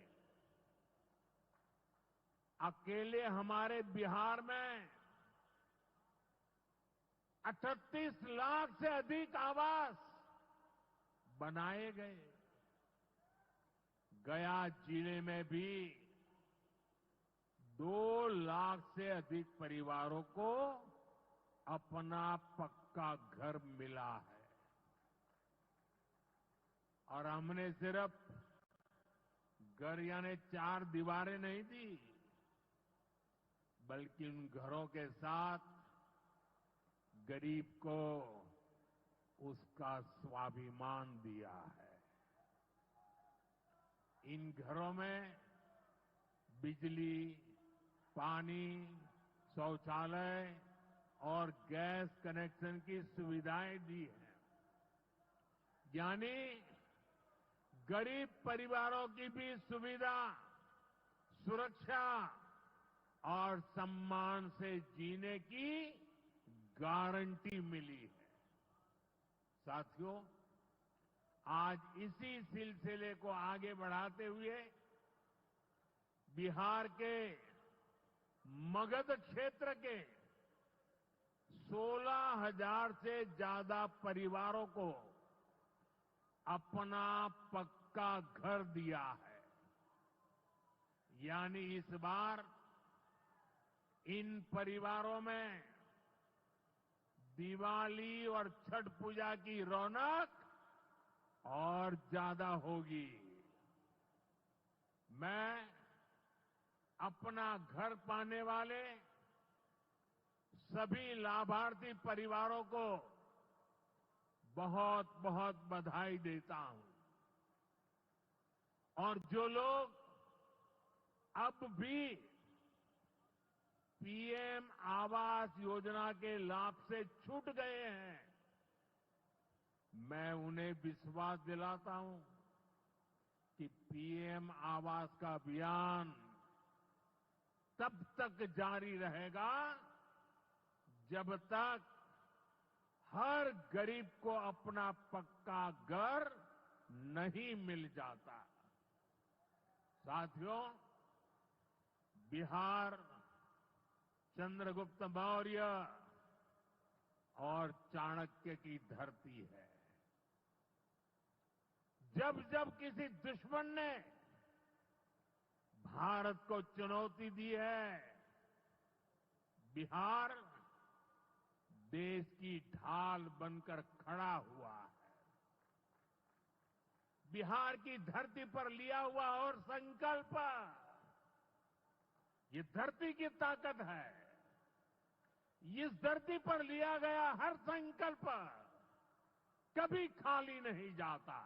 अकेले हमारे बिहार में 38 लाख से अधिक आवास बनाए गए। गया जिले में भी 2 लाख से अधिक परिवारों को अपना पक्का घर मिला है। और हमने सिर्फ घर यानी 4 दीवारें नहीं दी, बल्कि उन घरों के साथ गरीब को उसका स्वाभिमान दिया है। इन घरों में बिजली, पानी, शौचालय और गैस कनेक्शन की सुविधाएं दी हैं। यानी गरीब परिवारों की भी सुविधा, सुरक्षा और सम्मान से जीने की गारंटी मिली है। साथियों, आज इसी सिलसिले को आगे बढ़ाते हुए बिहार के मगध क्षेत्र के 16,000 से ज्यादा परिवारों को अपना पक्का घर दिया है। यानी इस बार इन परिवारों में दिवाली और छठ पूजा की रौनक और ज्यादा होगी। मैं अपना घर पाने वाले सभी लाभार्थी परिवारों को बहुत बहुत बधाई देता हूं। और जो लोग अब भी पीएम आवास योजना के लाभ से छूट गए हैं, मैं उन्हें विश्वास दिलाता हूं कि पीएम आवास का अभियान तब तक जारी रहेगा जब तक हर गरीब को अपना पक्का घर नहीं मिल जाता। साथियों, बिहार चंद्रगुप्त मौर्य और चाणक्य की धरती है। जब जब किसी दुश्मन ने भारत को चुनौती दी है, बिहार देश की ढाल बनकर खड़ा हुआ है। बिहार की धरती पर लिया हुआ और संकल्प, ये धरती की ताकत है। इस धरती पर लिया गया हर संकल्प कभी खाली नहीं जाता।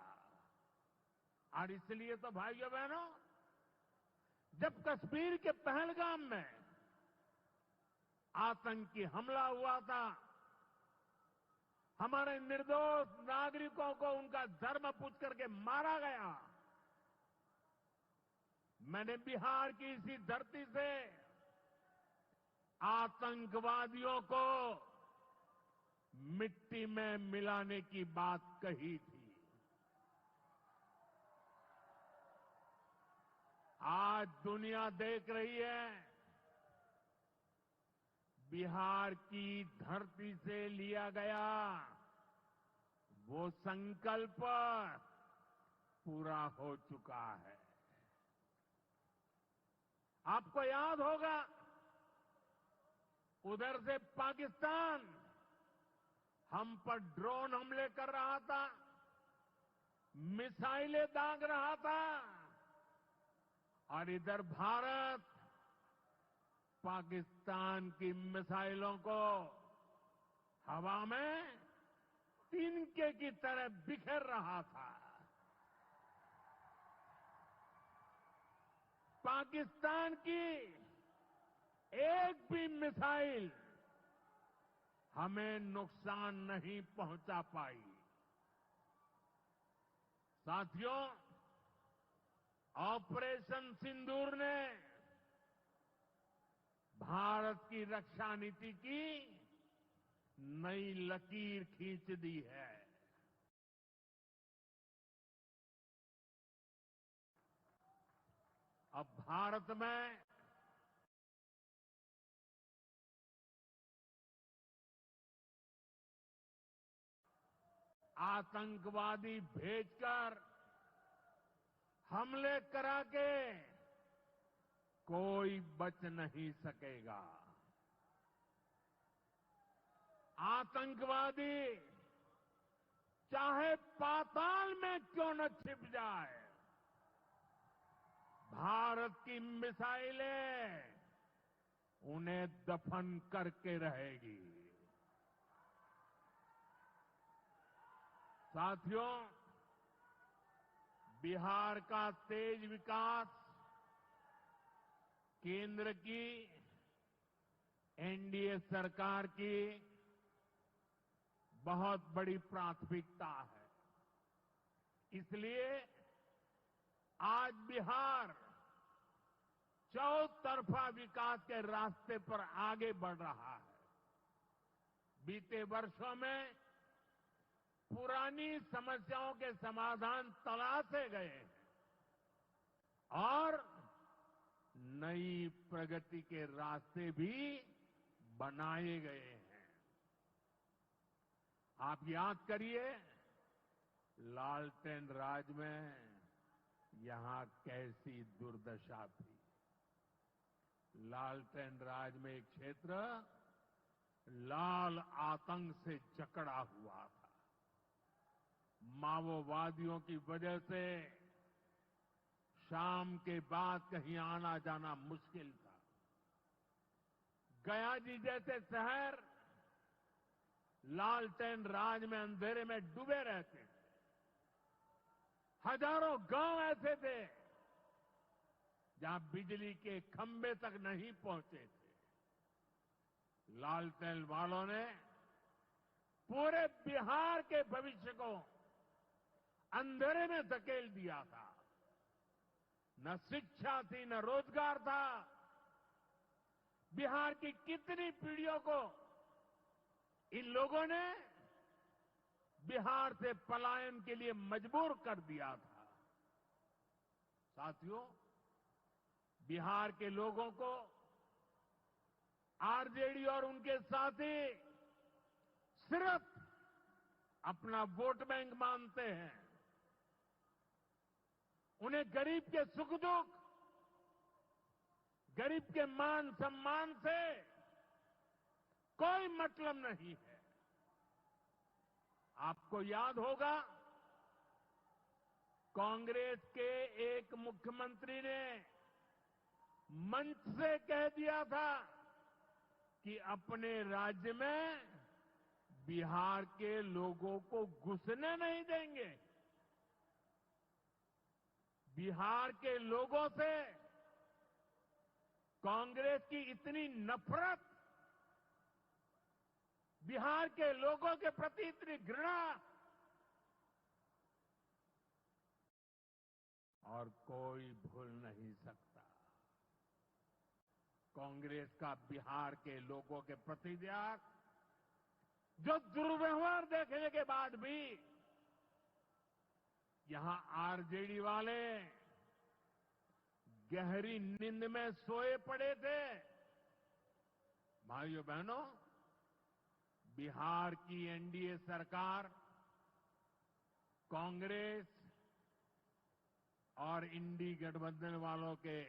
और इसलिए तो भाइयों बहनों, जब कश्मीर के पहलगाम में आतंकी हमला हुआ था, हमारे निर्दोष नागरिकों को उनका धर्म पूछ करके मारा गया, मैंने बिहार की इसी धरती से आतंकवादियों को मिट्टी में मिलाने की बात कही थी। आज दुनिया देख रही है, बिहार की धरती से लिया गया वो संकल्प पूरा हो चुका है। आपको याद होगा, उधर से पाकिस्तान हम पर ड्रोन हमले कर रहा था, मिसाइलें दाग रहा था, और इधर भारत पाकिस्तान की मिसाइलों को हवा में तिनके की तरह बिखेर रहा था। पाकिस्तान की एक भी मिसाइल हमें नुकसान नहीं पहुंचा पाई। साथियों, ऑपरेशन सिंदूर ने भारत की रक्षा नीति की नई लकीर खींच दी है। अब भारत में आतंकवादी भेजकर हमले करा के कोई बच नहीं सकेगा। आतंकवादी चाहे पाताल में क्यों न छिप जाए, भारत की मिसाइलें उन्हें दफन करके रहेगी। साथियों, बिहार का तेज विकास केंद्र की एनडीए सरकार की बहुत बड़ी प्राथमिकता है। इसलिए आज बिहार चौतरफा विकास के रास्ते पर आगे बढ़ रहा है। बीते वर्षों में पुरानी समस्याओं के समाधान तलाशे गए हैं और नई प्रगति के रास्ते भी बनाए गए हैं। आप याद करिए, लालटेन राज में यहां कैसी दुर्दशा थी। लालटेन राज में एक क्षेत्र लाल आतंक से जकड़ा हुआ था। माओवादियों की वजह से शाम के बाद कहीं आना जाना मुश्किल था। गया जी जैसे शहर लालटेन राज में अंधेरे में डूबे रहते थे। हजारों गांव ऐसे थे जहां बिजली के खंभे तक नहीं पहुंचे थे। लालटेन वालों ने पूरे बिहार के भविष्य को अंधेरे में धकेल दिया था। न शिक्षा थी, न रोजगार था। बिहार की कितनी पीढ़ियों को इन लोगों ने बिहार से पलायन के लिए मजबूर कर दिया था। साथियों, बिहार के लोगों को आरजेडी और उनके साथी सिर्फ अपना वोट बैंक मानते हैं। उन्हें गरीब के सुख दुख, गरीब के मान सम्मान से कोई मतलब नहीं है। आपको याद होगा, कांग्रेस के एक मुख्यमंत्री ने मंच से कह दिया था कि अपने राज्य में बिहार के लोगों को घुसने नहीं देंगे। बिहार के लोगों से कांग्रेस की इतनी नफरत, बिहार के लोगों के प्रति इतनी घृणा, और कोई भूल नहीं सकता। कांग्रेस का बिहार के लोगों के प्रति त्याग, जो दुर्व्यवहार देखने के बाद भी यहां आरजेडी वाले गहरी नींद में सोए पड़े थे। भाइयों बहनों, बिहार की एनडीए सरकार कांग्रेस और इंडी गठबंधन वालों के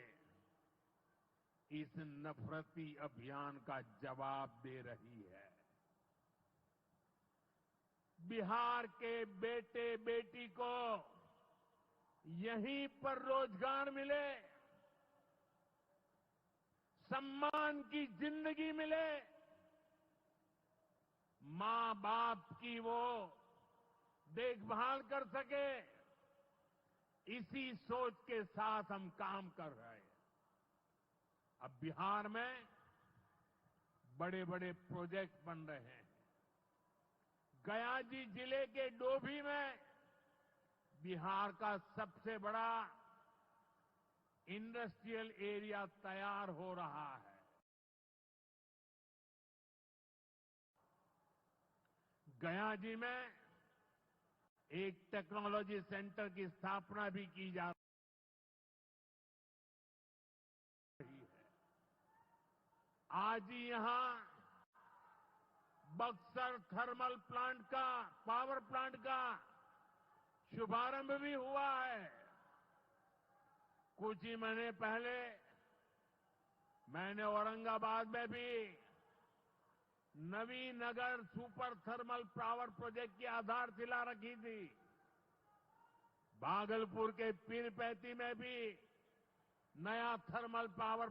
इस नफरती अभियान का जवाब दे रही है। बिहार के बेटे बेटी को यहीं पर रोजगार मिले, सम्मान की जिंदगी मिले, मां बाप की वो देखभाल कर सके, इसी सोच के साथ हम काम कर रहे हैं। अब बिहार में बड़े बड़े प्रोजेक्ट बन रहे हैं। गयाजी जिले के डोभी में बिहार का सबसे बड़ा इंडस्ट्रियल एरिया तैयार हो रहा है। गयाजी में एक टेक्नोलॉजी सेंटर की स्थापना भी की जा रही है। आज ही यहां बक्सर थर्मल प्लांट का, पावर प्लांट का शुभारंभ भी हुआ है। कुछ ही महीने पहले मैंने औरंगाबाद में भी Nabinagar super thermal power project की आधारशिला रखी थी। भागलपुर के पीरपैंती में भी नया थर्मल पावर